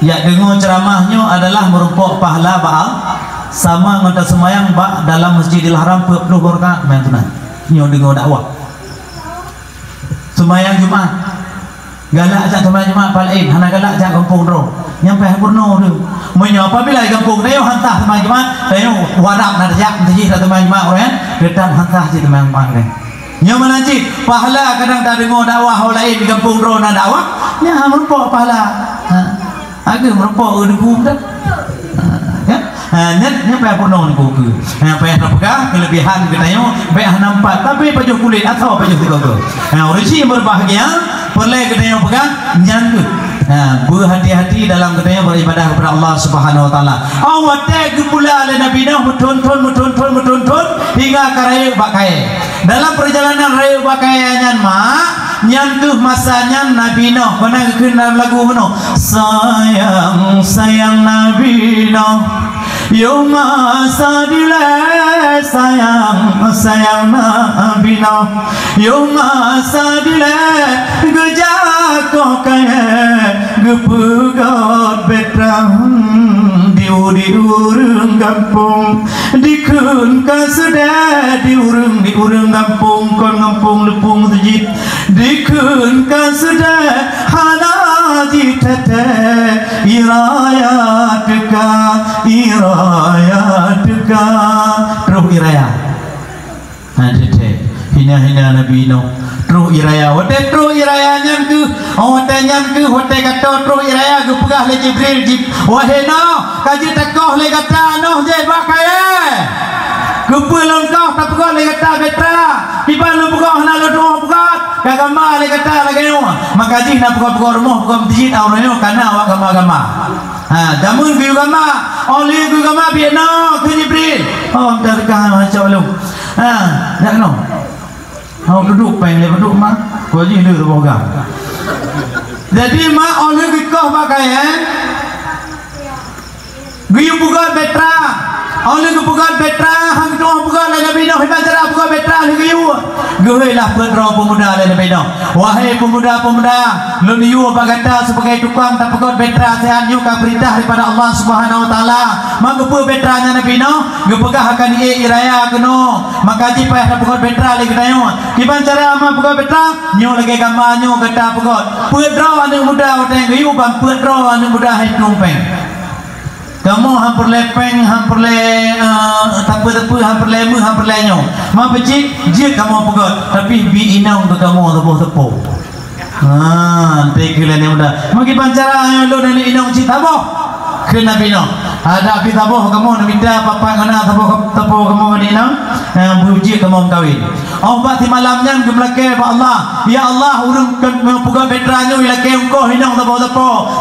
ya dengar ceramahnya adalah merupakan pahala baal sama ngata semayang bak dalam Masjidil Haram 40 rakaat main tunai nyo dengar dakwah semayang Jumaat galak jak semayang Jumaat palain hana galak jak kampung ro nyampe purno tu menyo apabila kampung dayo hantah semayang Jumaat dayo wadap nak jak masjid semayang Jumaat kan datang hantah je semayang Jumaat kan nyo manajid pahala kadang tak dengar dakwah lain di kampung ro nak dakwah nya merupakan pahala agak merupakan hukum dah nyat nyampe purno ni buku nyampe napkah kelebihan katanya baik nampak tapi baju kulit atau baju tiga orang yang berbahagia perlu katanya pegang nyanggu berhati-hati dalam katanya beribadah kepada Allah Subhanahu Wa Taala. Awak teg pula oleh Nabi Nuh betul hingga ke raya bakai. Dalam perjalanan raya bakai nyantuh masanya Nabi Nuh mana kena lagu mana sayang Nabi Nuh yo masa dile sayang Nabi Nuh yo masa dile gejak kaya gepegat betrang di urung kampung dikun kaseda di urung kampung kon kampung lepung tejit dikun kaseda hana jitete iraya teka terus iraya hadite hina Nabi Nuh terus iraya hotel terus iraya nyangku hotel kata terus iraya gu pegah le Jibril wahai Nuh kaji tekoh le kata Nuh je bakai gu pelon kau tak pegah le kata betra tiba lu pegah na lu doa pegah kagama le kata lagi Nuh makaji na pegah rumah pegah masjid awalnya karena awak agama jamun gu agama oleh gu agama biena ke Jibril terkah macam lu nak no duduk pengen duduk mak wajib dia boga jadi mak oleh dikah pakai giu bukan betra oleh bukan betra hang tu bukan lagi bina hibat cara bukan betra lagi giu geulah pedro pemuda le Nabi Nuh wahai pemuda lu niu apa kata sebagai tukang tak bukan betra sehan you ka perintah daripada Allah Subhanahu Wa Taala manggepe betranya Nabi Nuh gepegah akan iraya keno maka ji payah bukan betra lagi katayo kiban cara ama bukan betra nyo lagi gambar nyo kata bukan pedro anu muda oteng giu ban pedro anu muda hai tumpeng kamu hampir lepeng, hampir tepu, hampir lemu, hampir lenyo. Mak pecik, je kamu pegot. Tapi bi inang ke kamu tepu. Tegil ni muda. Maki pancara lo dan inang cita boh. Kena bino. Ada api taboh kamu nak minta papa kena taboh kamu ni inang. Beruji kamu kawin. Allah di malamnya gemlake ba Allah. Ya Allah urang pegot bedranyo ilake engko inang taboh.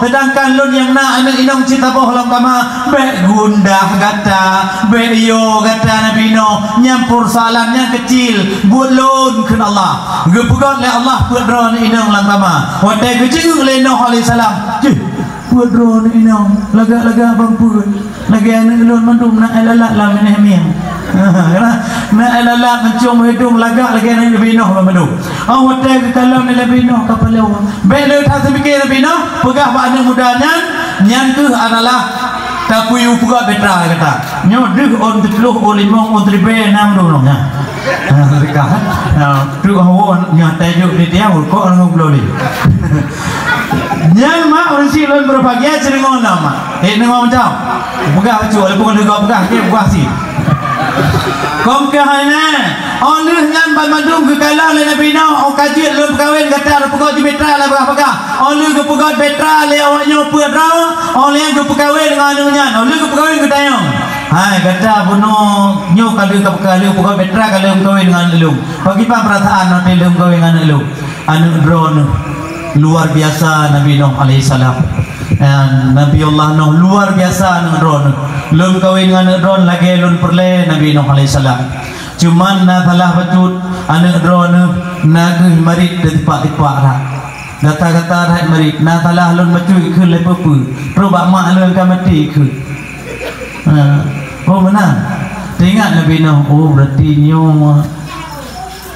Sedangkan lo yang nak inang cita boh lam kama be gundah kata, be yo kata Nabi Nuh nyampur soalannya kecil. Bulun ke Allah. Gepegot le Allah pedron inang lam kama. Wadai kecil le Nuh alaihi salam. Pedron inang laga bang pun. Lagi anak ulun mandum nak alalat lam nehmiah. Nak elala mencium hidung lagak lagi nak lebih noh madu. Hotel di dalam ni lebih noh kapal awak. Bela tak sepikir lebih noh. Pegah pak anak mudanya. Yang tu adalah tapuyu pegah betra kata. Nyodih on terluh olimong on tribe enam dulunya. Dekat. Tu awak nyatai juk di dia kok orang ngobrol. Yang mak orang si lon berbahagia cendengon nama. Nengok macam. Pegah baju walaupun juga pegah ke pegah si. Kong ke hana oleh ngan bandung ke kalang le nabi no o kajit lu kawin kata pegah di betra la pegah oleh ke pegah betra le awaknya perau oleh ke kawin dengan nyan oleh ke kawin ke tayong hai kata buno nyu kali ke pegah betra kali kawin dengan lu bagi apa perasaan no te lu kawin dengan lu anu drone luar biasa Nabi Nuh alaihi salam. Nabi Allah Nuh luar biasa nang drone. Lun kawin dengan drone lagi lun perle Nabi Nuh alaihi salam. Cuman na salah batut anak drone na ke marit de tipak-tipak dah. Kata-kata dah marit na salah lun macui ke le pepu. Proba mak lun ka mati ke. Oh benar. Tengok Nabi Nuh oh berarti nyo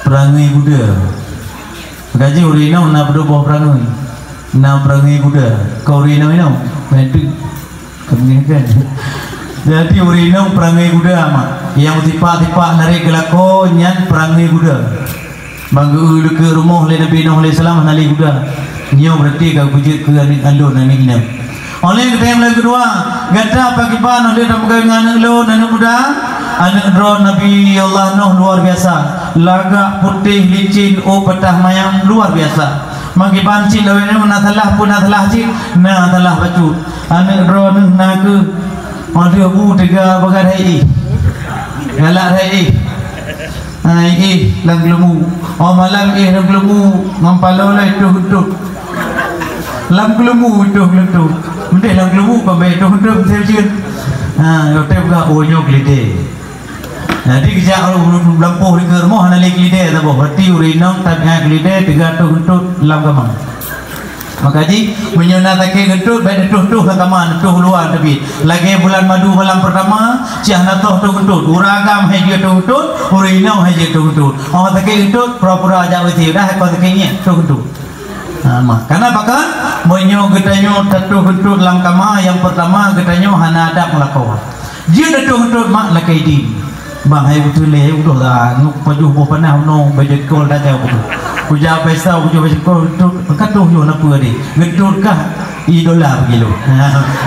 perangai Buddha. Gaji urino na berubah perangai, na perangai kuda. Kau urino ini, betul, kemudian. Jadi urino perangai kuda mak. Yang tipa-tipa narik kelako nyan perangai kuda. Bangga ke rumah le Nabi Nuh alaihi salam nali kuda. Nyo berarti kau puji ke alun nani ina. Oleh kita yang lagi kedua, gata pagi pan oleh dalam kawingan alun nani kuda. Anak drone Nabi Allah Nuh luar biasa. Lagak putih licin oh petah mayang luar biasa. Magi pancing lawan ni na salah pun na salah cik na salah bacut. Anak drone na ke ada bu tiga bagai hai. Galak hai. Hai lang lemu. Oh malam lang lemu ngampalo lah itu. Lang lemu itu. Mendek lang lemu pambai itu sejun. Hotel buka onyok lide. Jadi kerja orang lampu di rumah nak lagi lide, tapi berarti urinong tak nak lide tiga tu untuk lam kamar. Maka ji menyona tak kentut, baik tu ke kamar, tu luar tapi lagi bulan madu malam pertama, ciah natoh tu kentut, uragam hanya tu kentut, urinong hanya tu kentut. Orang tak kentut, pura-pura aja betul dah kau tak kenya tu kentut. Karena bahkan menyo getanyo tatu kentut lam kamar yang pertama getanyo hana ada melakau. Dia tu kentut mak lakai di. Bang hai betul le udah dah nuk paju bo panah no bajet kol dah jauh betul. Puja pesta puja bajet kol tu katuh yo napa ni. Ngedut kah idola begitu.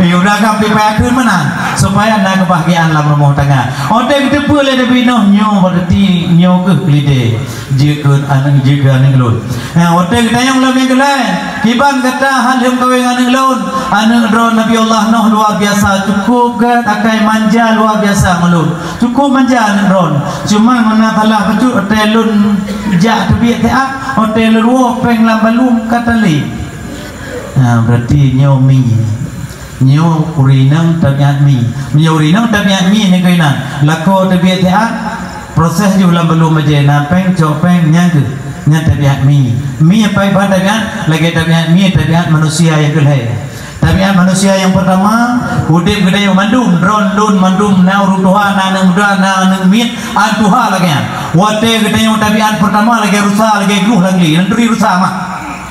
Yo dah kan pipai keun mana supaya nak kebahagiaan dalam rumah tangga. Otak kita pula lebih noh nyo berarti nyo ke lide. Jekeun anak jega ning lun. Otak kita yang lebih gelai. Kiban kata hal yang kawin anak lun. Anak drone Nabi Allah Nuh luar biasa cukup ke takai manja luar biasa ngelun. Cukup manja drone. Cuma mana salah betul hotelun jak tebiak tak hotel ruah peng lambalum katali. Berarti nyomi nyo urinang tabiat mi. Nyo urinang tabiat mi ni kainan. Lako tebiak tak proses ju lambalum aja na peng copeng nyang ke. Nyang tabiat mi. Mi apa pada kan lagi tabiat mi tabiat manusia yang kelai. Tabiat manusia yang pertama udip gede yang mandum drone lun mandum na urutuha na nang muda na nang mit atuha lagi wate gede yang tabiat pertama lagi rusak lagi gruh lagi nanduri rusak mak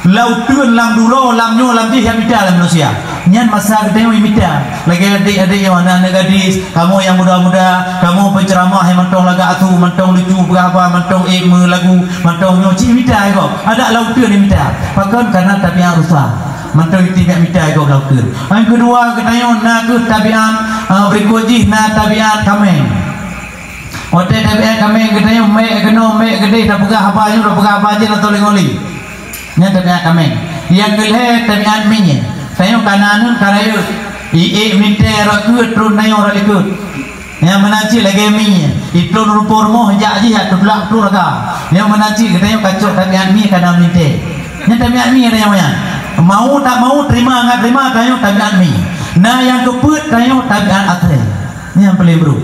lau tuan lam dulu lam nyo lam di yang mita manusia nyan masa gede yang mita lagi adik-adik yang anak gadis kamu yang muda-muda kamu penceramah yang mentong laga atu mentong lucu berapa mentong ilmu lagu mentong nyo cik mita kok ada lau tuan yang mita pakai karena tabiat rusak mantu tidak minta kau lakukan. Yang kedua katanya nak ke tabiat berikutnya nak tabiat kami. Otak tabiat kami katanya mek gede tak pegah apa aja, tak pegah apa aja atau lengoli. Ini tabiat kami. Yang kedua tabiat minyak. Saya kanan karaya minta rakut turun naik orang ikut. Yang menanci lagi minyak. Itu rupa rumah jak aja tu belak tu raga. Yang menanci katanya kacau tabiat minyak kanan minta. Ini tabiat minyak yang mana? Mau tak mau terima enggak terima kayu tabiat mi. Nah yang keput kayu tabiat akhir. Ini yang paling bro.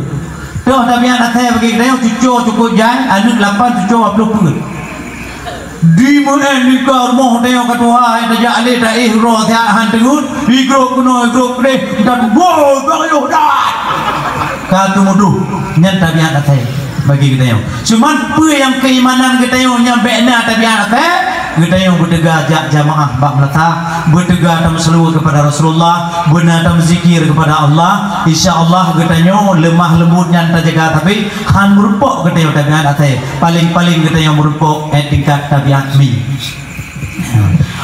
Tuh tabiat akhir bagi kayu cukup jai anu 8 cucu 20 put. Di mana ni kau rumah dia ketua yang dah alih dah roh dia han tengut. Igro kuno igro kre dan wow kayu dah. katu muduh nyan tabiat atai bagi kita yo. Cuman apa yang keimanan kita yo nyampe na tabiat atai kita yo bertegak jamaah bab melata, bertegak dalam selawat kepada Rasulullah, benar dalam zikir kepada Allah. Insyaallah kita yo lemah lembut nyan terjaga tapi han merupakan kita yo tabiat atai paling-paling kita yo merupakan tingkat tabiat mi.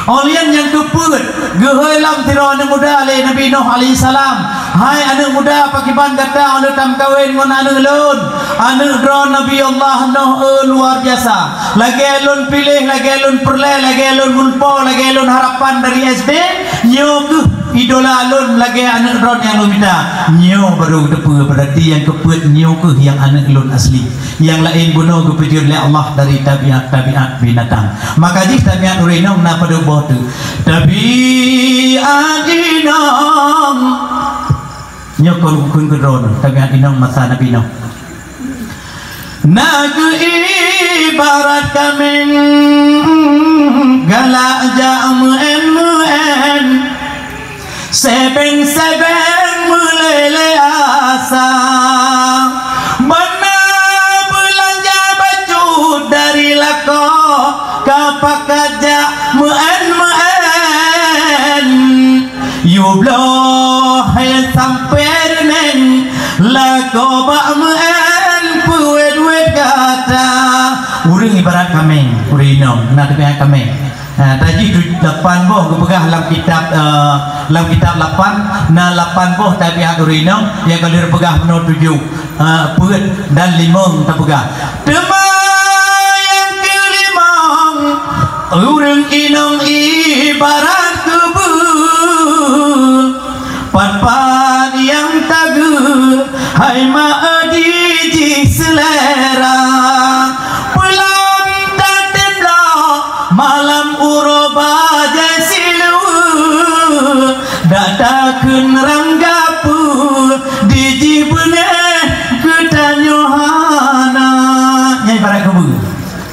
Olian yang keput gehelam tirana muda le Nabi Nuh alaihi salam. Hai anak muda pakiban kata anu tam kawin ngon anu lun. Anu dron Nabi Allah Nuh luar biasa. Lagi alun pilih, lagi alun perle, lagi alun mulpo, lagi alun harapan dari SD. Nyo ke idola alun lagi anak dron yang lu minta. Nyo baru depu berarti yang keput nyo ke yang anak lun asli. Yang lain bunuh kepujud oleh Allah dari tabiat binatang. Maka jih tabiat urinong na pada botu. Tabiat inong nyokol kun kedron tabiat inong masa Nabi Nuh. Nagu ibarat kameng galak jamuen sebeng mulele asa benar belanja baju dari lako kapak aja muen yubloh sampai neng lako bak muen puet kata urang ibarat kameng urinong nak tengah kameng. Tadi 8 boh kepegah dalam kitab 8 na 8 boh tabiat urinong yang kalau pegah menurut 7 puet dan limong terpegah. Tema yang kelimang urang inong ibarat kubu pan yang tagu hai maadiji selera pulang tatembla malam uroba jasilu datakeun ranggapu dijibune ketanyohana nyai para kubu.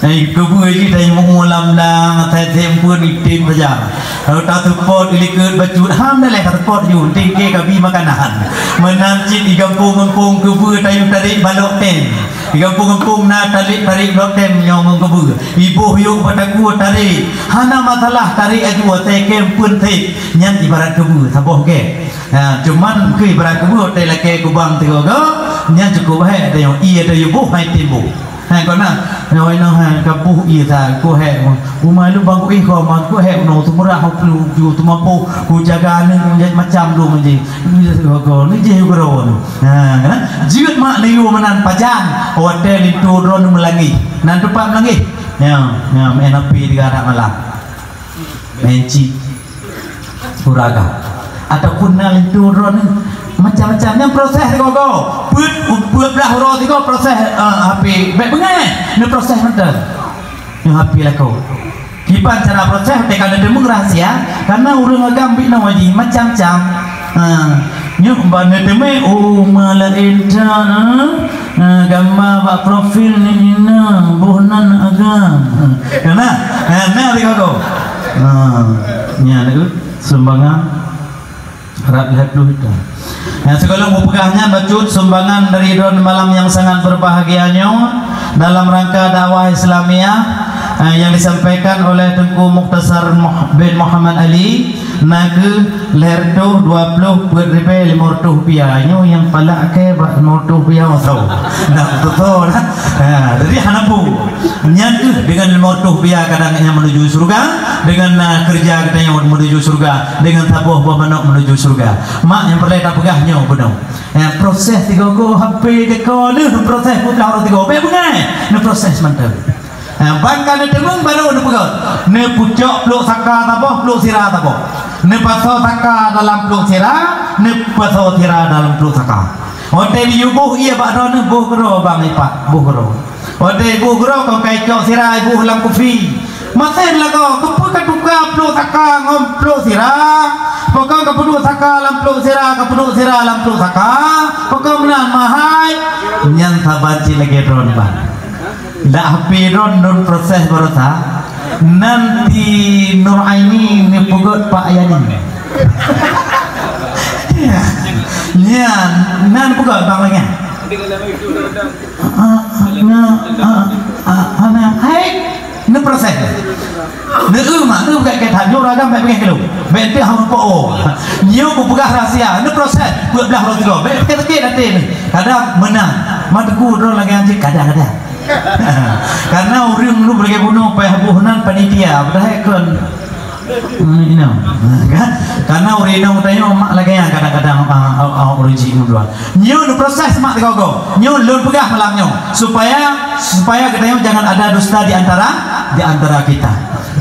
Kubu ini dah mengulam dah saya tempun itim saja. Kalau tak support ilikut baju hamdalah tak support you tinggi kami makanan. Menancit di kampung-kampung kubu tayu tarik balok ten. Di kampung-kampung na tarik balok ten nyong kubu. Ibu yuk pataku tarik. Hana masalah tarik aja saya kempun tik. Nyan ibarat kubu saboh ke. Cuman ke ibarat kubu tay laki kubang tiga go. Nyan cukup baik tayu iya tayu buh hai timbu. Hai kona noi no ha kapu iya ta ko he umai lu bang ko iko ma ko he no tu murah ho plu ju tu mampu ku jaga nang macam lu menji ko ni je ko ron ha jiut mak ni yu manan pajang hotel itu ron melangi nan tepat melangi ya menapi di garak malam menci uraga ataupun nal itu ron macam-macamnya proses koko buat belah huruf itu proses HP baik bengai ini proses mental yang HP lah kau kipan cara proses tekan ada demung rahasia karena urang agam bina wajib macam-macam nyuk bana deme malah intana gamma bak profil ni bohnan agam karena nah di kau nya ada sumbangan harap lihat dulu itu. Segala upegahnya bacut sumbangan dari Ridwan malam yang sangat berbahagianya dalam rangka dakwah Islamiyah yang disampaikan oleh Tengku Mukhtasar bin Muhammad Ali Nagu lerdo 20 ribu 500 rupiah yang palak ke 500 rupiah tahu nah betul jadi hanapu nyatu dengan 500 rupiah kadang-kadang menuju surga dengan kerja katanya menuju surga dengan tabuh manok menuju surga mak yang perlu tak pegahnya benar proses tiga go HP deko ni proses putlah orang tiga be bungai ni proses mantap bangkan demung baru ni pegat ni pucuk peluk saka taboh peluk sirah taboh ni paso saka dalam peluk sirah ni paso sirah dalam peluk saka hotel yubuh iya bak ron buh gero bang ipak buh gero hotel buh gero kau kai cok sirah buh lam kopi masen lah kau kepuka tuka peluk saka ngom peluk sirah pokok kepuduk saka lam peluk sirah kepuduk sirah lam peluk saka pokok menan mahai nyan sabaci lagi ron bang dak HP ron proses berusaha nanti Nur Aini ni pugut Pak Yani ya nan pugut bang lagi nó process nữa mà nữa cái thằng vô ra cái mẹ cái lùng mẹ cái hông po nhiều cũng bukan rahasia nó process buat belah orang tiga mẹ cái nanti ni kadang menang mataku orang lagi anjing kadang-kadang karena orang lu bagi bunuh payah buhunan panitia padahal kan ini kan karena orang ini tanya mak lagi yang kadang-kadang origin dua nyu proses mak kau nyu lun pegah malamnya supaya katanya jangan ada dusta di antara kita.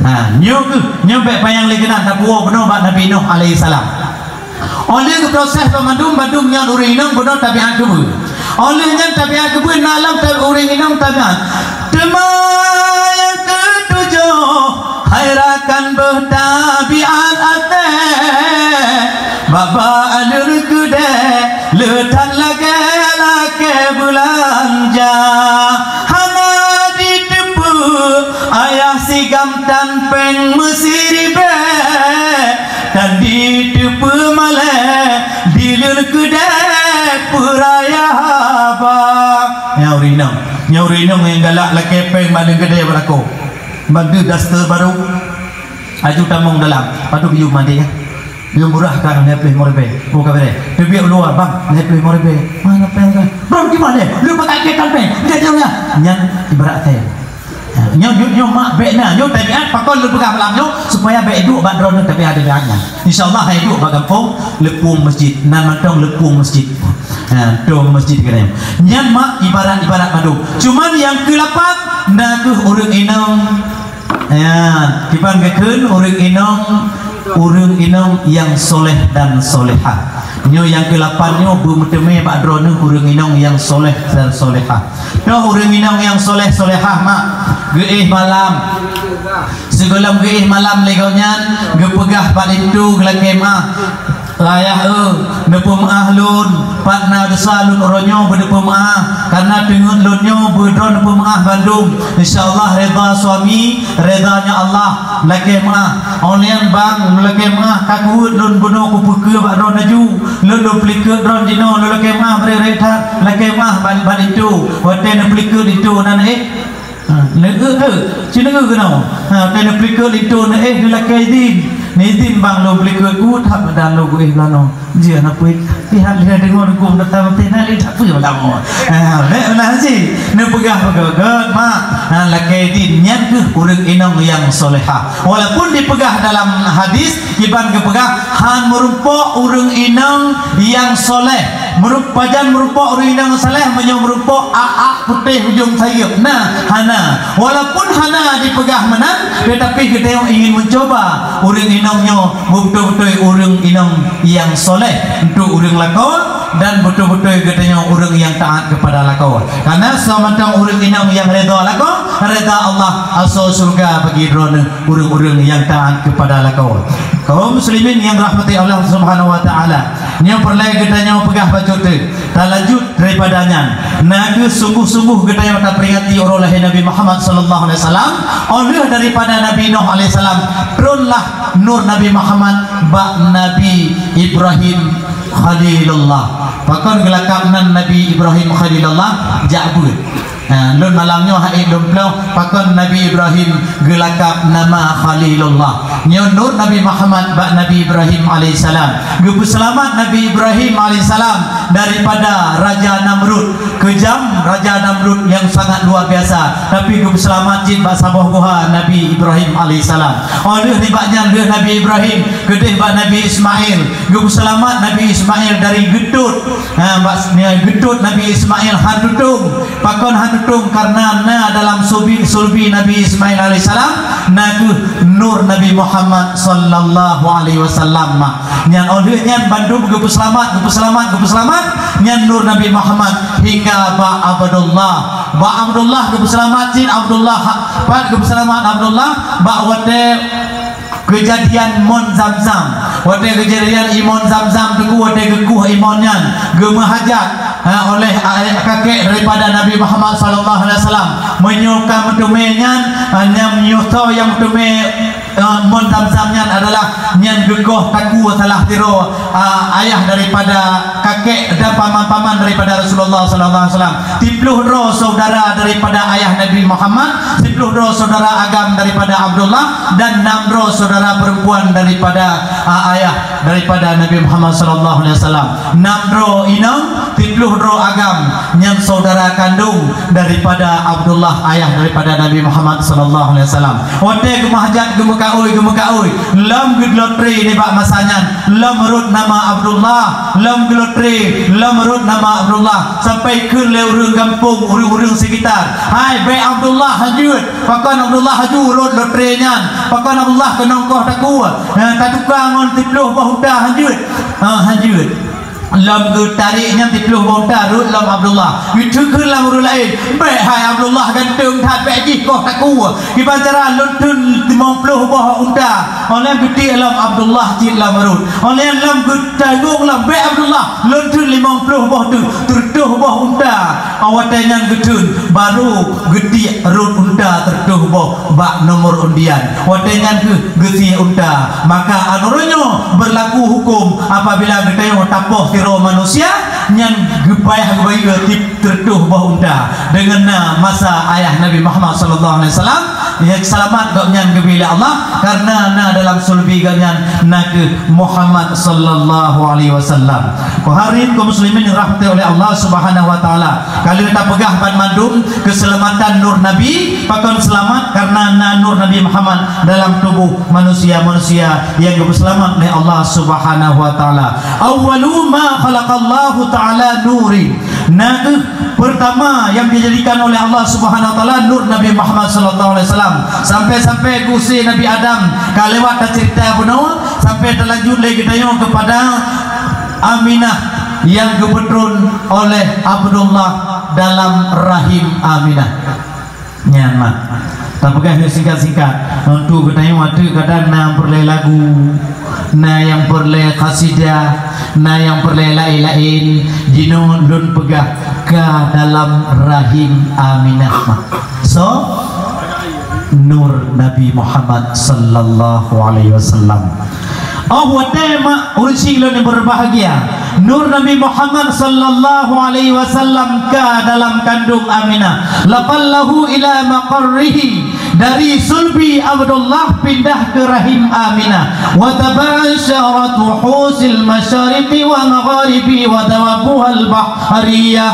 Nah nyu baik payang lagi nak buah benar bak Nabi Nuh alaihi salam. Oleh ke proses pemandum yang orang ini benar tabiat kebu. Olehnya tabiat kebu nalam orang ini tabiat. Yang ketujuh hayrakan bertabiat ate bapa alur kude letan lake belanja hana ditepu ayah sigam tan peng mesiribe dan ditepu male dilur kude puraya haba nyaurinong yang galak lake peng maling gede berlaku bantu daster baru aju tamong dalam padu biu mandi ya biu murah kan nepeh morbe buka bere biu luar bang nepeh morbe mana peng kan bang gimana lu pakai ketan peng dia jauhnya nyan ibarat teh nyo mak bekna nyo tabiat pakon lu pegang malam supaya bek duk bak drone tapi ada dengannya insyaallah hai duk bak kampung lepung masjid nan mantong lepung masjid dong masjid katanya nyan mak ibarat madu cuman yang ke-8 nak urang inong kipan kekeun urang inong yang soleh dan solehah nyo yang ke-8 nyo bumuteme bak drone urang inong yang soleh dan solehah no urang inong yang soleh solehah mak geih malam segolam geih malam legonyan gepegah paling tu gelakemah layah nepum ahlun patna desalun oronyo berdepum karena dengan lunyo berdron nepum Bandung insyaallah reda suami redanya Allah lakemah online bang lakemah kakut lun buno kupeke bak ron aju lun duplike dron dino lakemah bereta lakemah ban itu hotel duplike itu nan cina ke kenau kena plikir itu Nizin bang lo beli ku tak dan lo gue belano dia nak pergi lihat dengar ku datang tena lihat pergi belano nah sih ne pegah mak laki din nyan ke urang inong yang solehah walaupun dipegah dalam hadis iban ke pegah han merupa urang inong yang soleh merupa urang inong soleh merupa aak putih hujung sayup hana walaupun hana dipegah menang tetapi kita ingin mencoba urang inongnya betul-betul urang inong yang soleh untuk urang lakon dan betul-betul katanya urang yang taat kepada lakon karena semacam urang inong yang reda lakon reda Allah asal surga bagi drone urang-urang yang taat kepada lakon kaum muslimin yang rahmati Allah Subhanahu wa taala nya perlai katanya pegah bacot tak lanjut daripadanya naga sungguh-sungguh katanya tak peringati orang lahir Nabi Muhammad sallallahu alaihi wasallam oleh daripada Nabi Nuh alaihi salam turunlah nur Nabi Muhammad bak Nabi Ibrahim Khalilullah pakon gelakapnan Nabi Ibrahim Khalilullah jabul lun malamnya haid lumplau pakon Nabi Ibrahim gelakap nama Khalilullah nyo nur Nabi Muhammad bak Nabi Ibrahim alaihissalam gebu selamat Nabi Ibrahim alaihissalam daripada Raja Namrud kejam Raja Namrud yang sangat luar biasa tapi gebu selamat jin bak sabah buha Nabi Ibrahim alaihissalam oleh ribaknya dia Nabi Ibrahim gedeh bak Nabi Ismail gebu selamat Nabi Ismail dari getut getut Nabi Ismail handutung pakon handutung karena dalam sulbi Nabi Ismail alaihissalam nagu nur Nabi Muhammad sallallahu alaihi wasallam nyan oleh nyan Bandung gebu selamat nyan nur Nabi Muhammad hingga ba Abdullah gebu selamat jin Abdullah pak gebu selamat Abdullah ba wate kejadian Mon Zamzam wate kejadian Imon Zamzam teku wate gekuh imonnya gemahajat oleh kakek daripada Nabi Muhammad sallallahu alaihi wasallam menyuka metumenyan nyamnyuto yang metume Mon Zamzamnya adalah nyan gegoh taku salah tiro ayah daripada kakek dan paman-paman daripada Rasulullah sallallahu alaihi wasallam. 30 saudara daripada ayah Nabi Muhammad, 10 saudara agam daripada Abdullah, dan 6 saudara perempuan daripada ayah daripada Nabi Muhammad sallallahu alaihi wasallam. 6 inang, 30 agam yang saudara kandung daripada Abdullah, ayah daripada Nabi Muhammad sallallahu alaihi wasallam. Hotel gemahjat gemekaoi lam gudlotre ni bak masanya lam rut nama Abdullah, lam gudlotre lam rut nama Abdullah sampai ke leurung kampung urang-urang sekitar. Hai baik Abdullah hajud, pakan Abdullah haju rut lotre nya, pakan Abdullah kenongkoh taku tak tukang on 30 bahuda hajud hajud lam ge tariknya 30 bahuda rut lam Abdullah itu ke lam urang lain. Baik hai Abdullah gantung that baik ji koh taku ibacara luntun 50 bahuda oleh gede lam Abdullah ji lam rut oleh lam ge tagung lam baik Abdullah luntun 50 bahuda tertuh bahuda awatnya gedun baru gede rut unda tertuh bak nomor undian watenya ke gesi unda. Maka anuronyo berlaku hukum apabila getayo tapoh tiro manusia yang gepayah gebayi tertuh bah unda dengan masa ayah Nabi Muhammad sallallahu alaihi wasallam yang selamat gaknyan gebila Allah karena dalam sulbi gaknyan ke Muhammad sallallahu alaihi wasallam. Kuharin kaum muslimin yang rahmati oleh Allah Subhanahu wa taala. Kali kita pegah ban mandum keselamatan nur Nabi, pakon selamat karena nur Nabi Muhammad dalam tubuh manusia-manusia yang berselamat oleh Allah Subhanahu wa taala. Awwalu ma khalaqallahu taala nuri. Pertama yang dijadikan oleh Allah Subhanahu wa taala nur Nabi Muhammad sallallahu alaihi wasallam. Sampai gusi Nabi Adam kalewat cerita benar sampai terlanjut lagi kita kepada Aminah yang kebetrun oleh Abdullah dalam rahim Aminah. Nyaman. Tapakah singkat-singkat untuk kita waktu kadang perle lagu, yang perle qasidah, yang perle lain-lain jino lun pegah ke dalam rahim Aminah. So nur Nabi Muhammad sallallahu alaihi wasallam. Tema urusing lo yang berbahagia nur Nabi Muhammad sallallahu alaihi wasallam ke dalam kandung Aminah. Laqallahu ila maqarrihi, dari sulbi Abdullah pindah ke rahim Aminah. Wa tabasharat wuhusil masyariqi wa magharibi wa dawabuhal bahriyah,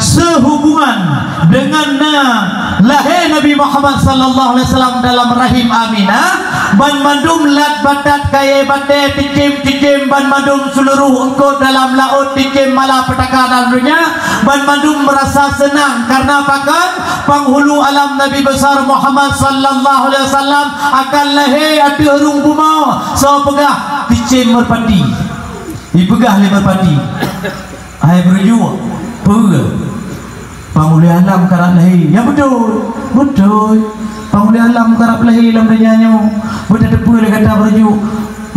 sehubungan dengan lahir Nabi Muhammad sallallahu alaihi wasallam dalam rahim Aminah. Ban mandum lat batat kaya bate tikim ban mandum seluruh engkau dalam laut tikim malah petaka dalam dunia. Ban mandum merasa senang karena pakan penghulu alam Nabi besar Muhammad sallallahu alaihi wasallam akan lahir ada urung buma. So pegah tikim merpati dipegah le merpati ai berjuang pegah penghulu alam karena lahir ya betul penghulu alam karena lahir dalam dunia betul depu le kata berjuang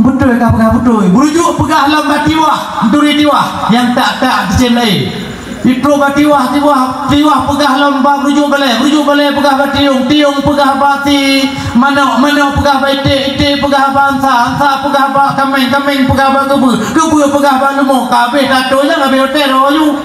betul ke apa betul berujuk pegah alam batiwah duri tiwah yang tak kecil lain itu batiwah tiwah pegah alam berujuk balai pegah batiung pegah bati mana pegah ite pegah ansa pegah kameng pegah kebu pegah lumuk kabeh tatonya kabeh hotel royu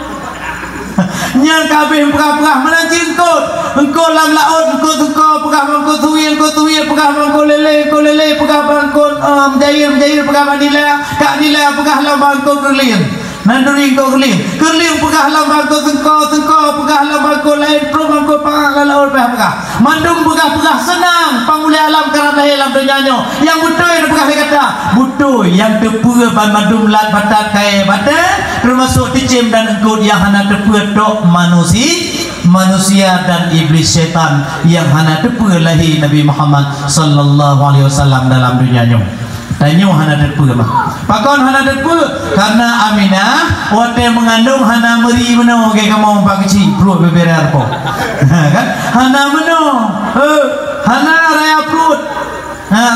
nyang kabeh pegah mana jingkot engkau lam laut engkau pegah engkau tuwi pegah engkau lele pegah engkau menjair pegah nila kak nila pegah lam engkau kerling nanduri engkau kerling pegah lam engkau sengkau pegah lam engkau lain pro engkau pegah laut pegah mandum pegah senang panguli alam karena lahir dalam dunia yang betul pegah kata betul yang tepu ban mandum lat batat kaya batat termasuk ticim dan engkau yang hana tepu dok manusia dan iblis setan yang hana tepu lahir Nabi Muhammad sallallahu alaihi wasallam dalam dunia nyo. Tanyo hana tepu mah. Pakon hana tepu karena Aminah wate mengandung hana meri meno ke kamu pak kecil perut beberar po. Kan? Hana meno. Hana raya perut.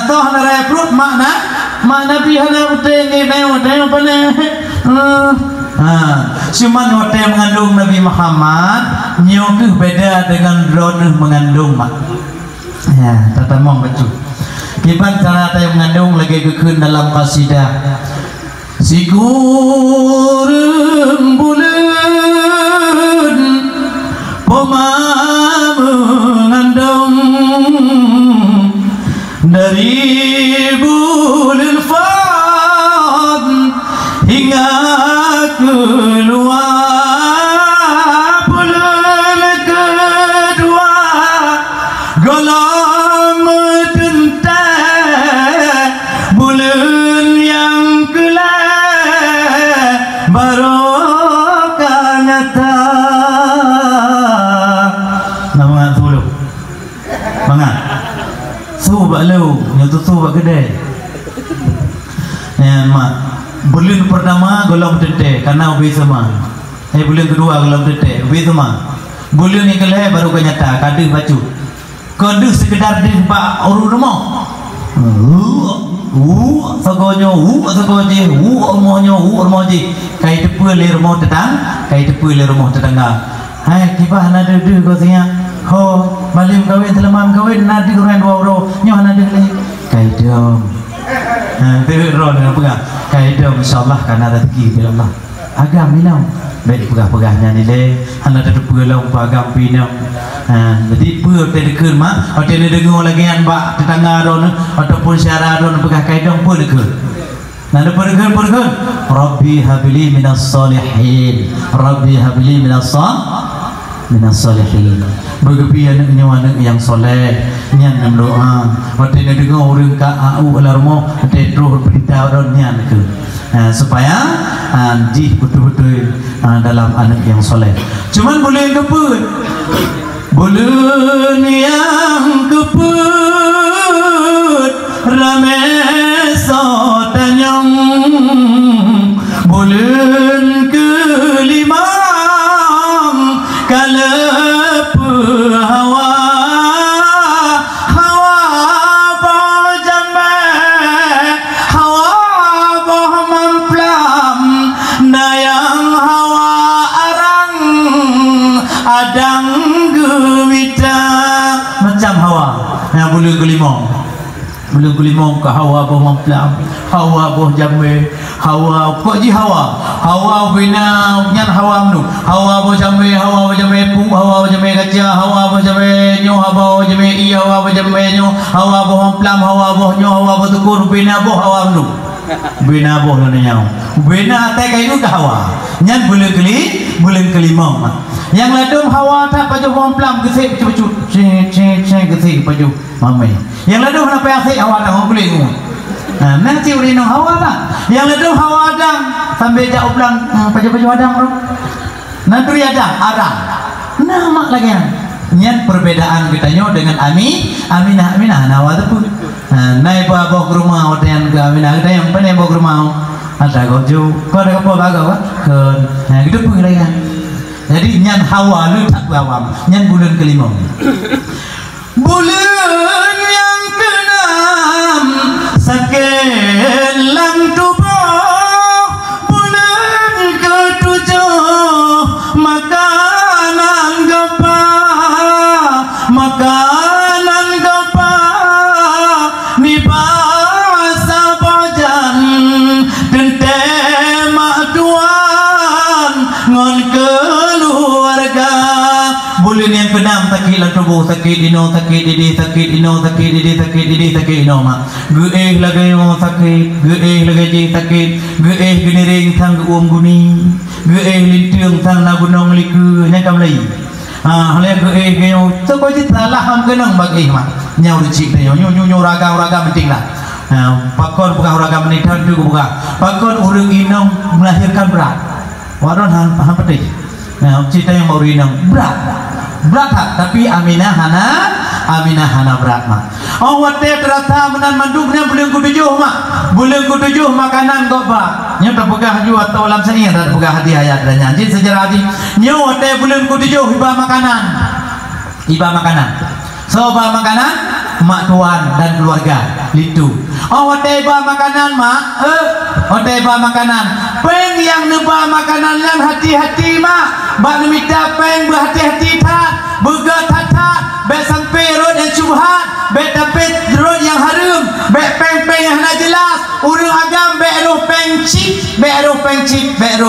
Toh hana raya perut makna Nabi hana uteng neo pane. Cuman hotel mengandung Nabi Muhammad nyokuh beda dengan ronuh mengandung mak. Ya, tatamong betul. Kiban cara yang mengandung lagi kekun dalam qasidah. Sigur dari bulan fad hingga keluar bulan kedua golong mententai bulan yang kelak barokah nyata. Nama tulu mangat subak lu nyatu subak gede ya mak. Bulan pertama golong tete karena ubi sama. Bulan kedua golong tete ubi sama. Bulan yang kelih baru kenyata kadu bacu. Kadu sekedar di pak orang rumah. Sagonyo sagoje omonyo omoji kai tepu le rumah tetang kai tepu le rumah tetangga. Hai kibah na de kau tanya. Ho malim kawin telemam kawin nadi kuran waro nyoh nadi le kai dom. Terus dengan pegang kaidah insyaallah karena rezeki bila Allah agam minum baik pegah-pegahnya ni le anda tetap pelang pagam pinam jadi pur terdekat mak atau dengar lagi an bak tetangga ron ataupun syara ron pegah kaidah pun dekat nanda perdekat Rabbi habli minas salihin Rabbi habli minas salihin bergepi anak yang soleh nyan doa waktu ni dengar orang ka au alarmo waktu terus berita orang nyan ke supaya jih betul-betul dalam anak yang soleh. Cuman boleh keput bulan yang keput ramai sotanyang bulan kelima kala hawa adang gemita macam hawa yang bulan kelima ke hawa boh mamplam hawa boh jambe hawa kok ji hawa bina nyan hawa mnu hawa boh jambe pu hawa boh jambe kaca hawa boh jambe nyo hawa boh jambe i hawa boh jambe nyo hawa boh mamplam hawa boh nyo hawa boh tukur bina boh hawa mnu bina boh nanya bina tai kayu ke hawa nyan bulan kelima yang ladum hawa tak paju homplam gesek cucut ceng gesek paju mamai yang ladum nak payah hawa dah boleh ngomong nanti urino hawa tak yang ladum hawa adang sambil jak uplang paju adang bro nanti adang nama lagi nyan perbedaan kita nyo dengan aminah nawa tu pun naik bawa ke rumah hotel ke aminah kita yang pandai bawa ke rumah ada goju kau ada apa baga ke gitu pun lagi jadi nyan hawa lu tak awam nyan bulan kelima bulan yang keenam sakelang tubuh bulan ketujuh makanan gapa ni bahasa bajan dan tema tuan ngon keluarga bulan yang keenam sakit lang tubuh sakit ino sakit didi sakit ino sakit didi sakit didi sakit ino ma geeh lagi mo sakit geeh lagi ji sakit geeh geniring sang guni geeh lintiung sang nagunong liku nya kamlai hale geeh geo so ko cita lah ham kenang bagi ma nyau dicik nyo raga penting lah pakon bukan raga menitan tu bukan pakon urang inong melahirkan berat waron han penting cita yang mau inong berat tapi aminah hana berat mah awat teh terasa menan manduknya bulan ketujuh makanan kok ba nya tak pegah ju atau lam seni tak pegah hati ayat dan nyanyi sejarah hati nyo teh bulan ketujuh hibah makanan so bawa makanan mak tuan dan keluarga litu awat teh bawa makanan mak Otai bawa makanan peng yang nebah makanan yang hati-hati mak bak minta peng berhati-hati tak begat tak bek sampai road yang syubhat bek tapet road yang harum bek peng-peng yang nak jelas urang agam bek roh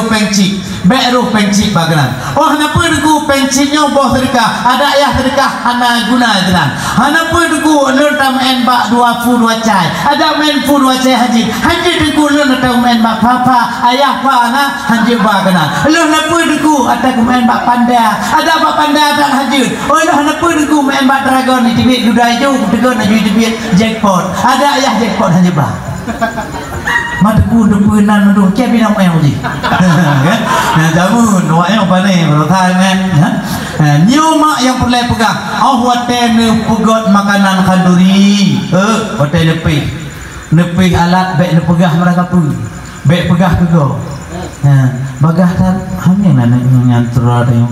pengcik beruh pencit baganan. Oh hanapa duku pencitnya boh sedekah, ada ayah sedekah hana guna jenan. Hanapa duku lun tamen bak 2 fu 2 cai, ada men fu 2 cai haji. Haji duku lun tamen bak papa ayah pa na haji baganan. Lun hanapa duku ada kumen bak panda, ada bak panda ada haji. Oh lun hanapa duku men bak dragon ni tibit dudai ju tegon aju tibit jackpot. Ada ayah jackpot haji ba. Mataku depunan mendu ke binang mai uji. Kan? Nah jamu doanya apa ni? Berotang kan? Nyuma yang perlu pegang. Oh watene pegot makanan kanduri. Watene nepi alat baik nepegah mereka pun. Baik pegah pego. Bagah tan hamil nak nyantra ada yang.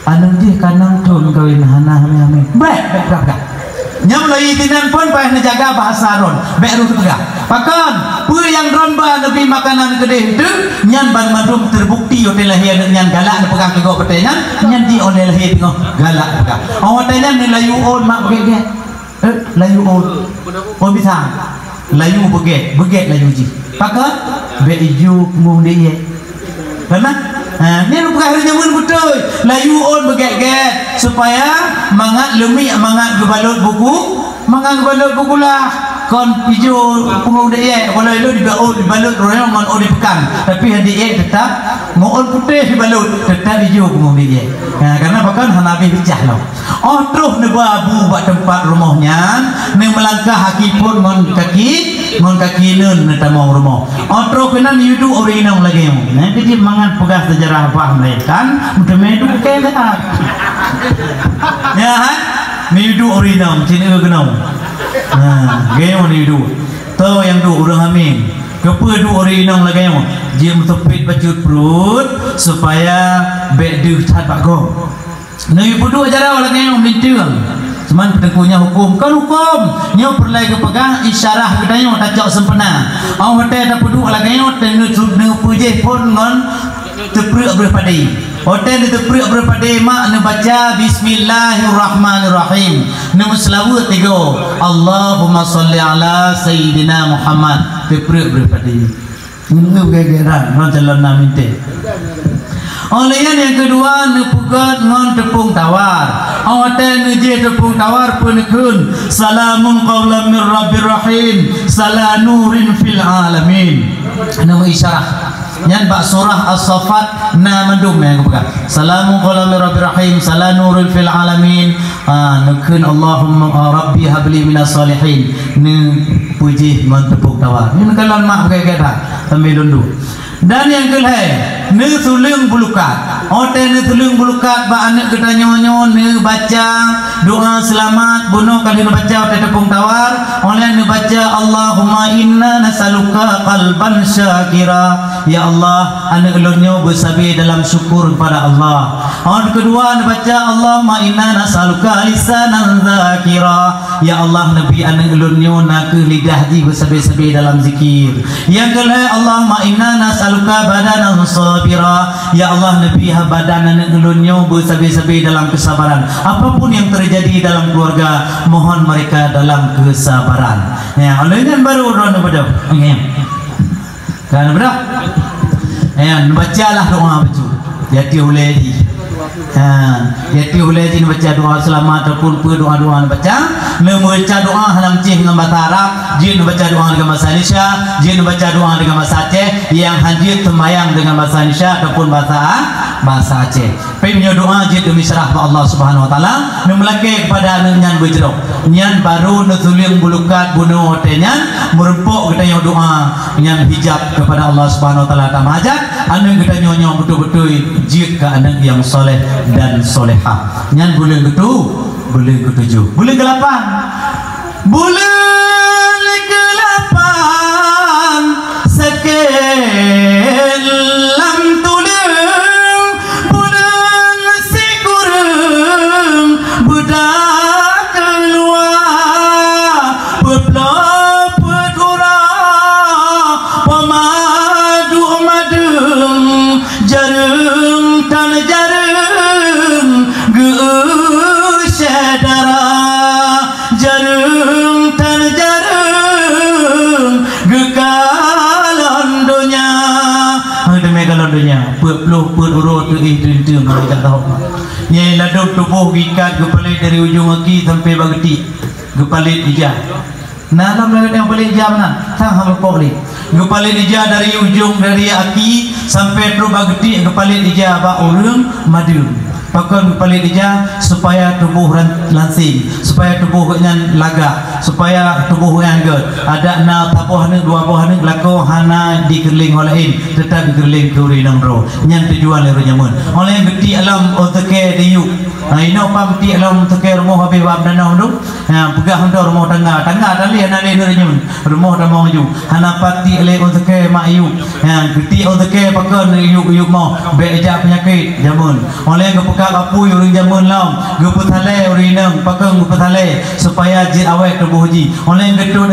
Anu je kanang tun kawin hana hamil. Baik pegah. Nyam lai tinan pun payah jaga bahasa ron beru tegak pakan pu yang ron ba lebih makanan gede itu nyan ban madum terbukti oleh lahir nyan galak na pegang kego petengan nyan di oleh lahir tengok galak pegang awatnya ni layu on mak beget layu on bisa layu beget layu ji pakan be iju mung dia karena ni lu pegah nyamun betul layu on beget-get supaya mangat lemi mangat gebalut buku lah kon pijo punggung dia kalau lu dibalut royong on dipekan tapi dia tetap ngoon putih dibalut tetap hijau punggung dia karena bahkan hanabi pecah lo terus ne babu buat tempat rumahnya ne melangkah kaki pun ngon kaki nun ne tamong rumah terus kena yudu orinong lagi nanti dia mangan pegah sejarah apa mereka mudah medu ke ya kan yudu orinong cina genong gaya ni yudu tahu yang du orang amin kepa du orinong lagi dia mentepit bacut perut supaya bedu cat bago Nabi pudu ajarah orang yang melintir cuman penekunya hukum kan hukum nyo perlai ke pegang isyarah kedanya tak cok sempena awak tak pudu orang yang tenu pujih pun ngon teprek berpadai hotel teprek berpadai mak ne baca bismillahirrahmanirrahim ne selawat tiga Allahumma salli ala sayyidina Muhammad teprek berpadai ini gegeran non jalan naminte. Oleh yang kedua nepugat ngon tepung tawar. Awate neje tepung tawar penekun. Salamun qawlan min rabbir rahim. Salanurin fil alamin. Nama isyarah. Nyan bak surah as-saffat na mandum yang pegang. Salamun qawlan min rabbir rahim. Salanurin fil alamin. Nekun Allahumma rabbi habli minas salihin. Ne puji ngon tepung tawar. Ini kalau mak pakai kata sambil lundu. Dan yang kelima ne tulung bulukat ne tulung bulukat ba anak kita nyonyo ne baca doa selamat bunuh kali ne baca tepung tawar oleh ne baca Allahumma inna nasaluka qalban syakira ya Allah anak elonyo bersabar dalam syukur kepada Allah kedua ne baca Allahumma inna nasaluka lisanan zakira ya Allah nabi anak elonyo nak lidah di bersabar dalam zikir yang kelima Allahumma inna nasaluka badanan sabira ya Allah nabi badan anak ulunnya bersabar-sabar dalam kesabaran apapun yang terjadi dalam keluarga mohon mereka dalam kesabaran ya olehnya baru orang pada kan berapa ya bacalah doa betul jadi ulehi jadi ulehi baca doa selamat ataupun doa-doa baca membaca doa dalam cih dengan bahasa Arab jin baca doa dengan bahasa Indonesia jin baca doa dengan bahasa Aceh yang hadir temayang dengan bahasa Indonesia ataupun bahasa Aceh punya doa jin demi serah kepada Allah Subhanahu wa taala memlaki kepada nyan berjeruk nyan baru nutuling bulukat bunuh hotenya merempuk kita yang doa nyan hijab kepada Allah Subhanahu wa taala tam hajat anu kita nyonyo betul-betul jid ke anak yang soleh dan solehah nyan bulan ke-7 bulan ke-8 bulan ke-8 sekelam tulang bulan sikurung budak keluar peplop pekura pemadu madung jarung tan jarung geus darah jarung tan kalau dunia peluk urut tu itu mereka tahu nyai laduk tubuh gikat kepalit dari ujung kaki sampai bageti kepalit ijah nah dalam yang paling ijah mana sang hamil poli kepalit ijah dari ujung dari kaki sampai terus bageti kepalit ijah ba urang madu pakai kepalit ijah supaya tubuh langsing supaya tubuh nyan laga supaya tubuh yang good ada na tabuh ni dua buah ni lako hana dikeling olain tetap dikeling kuri nang ro nyan tujuan le nyamun oleh geti alam otake diu ino pam ti alam otake rumah habis wab danau tu pegah ndo rumah tangga tali ana le nyamun rumah dah mau ju hana pati le otake mayu geti otake pakai yuk mau beja penyakit jamun oleh gepeka apu urang jamun lam gepethale urinang pakai gepethale supaya jin awet tubuh ji oleh gedun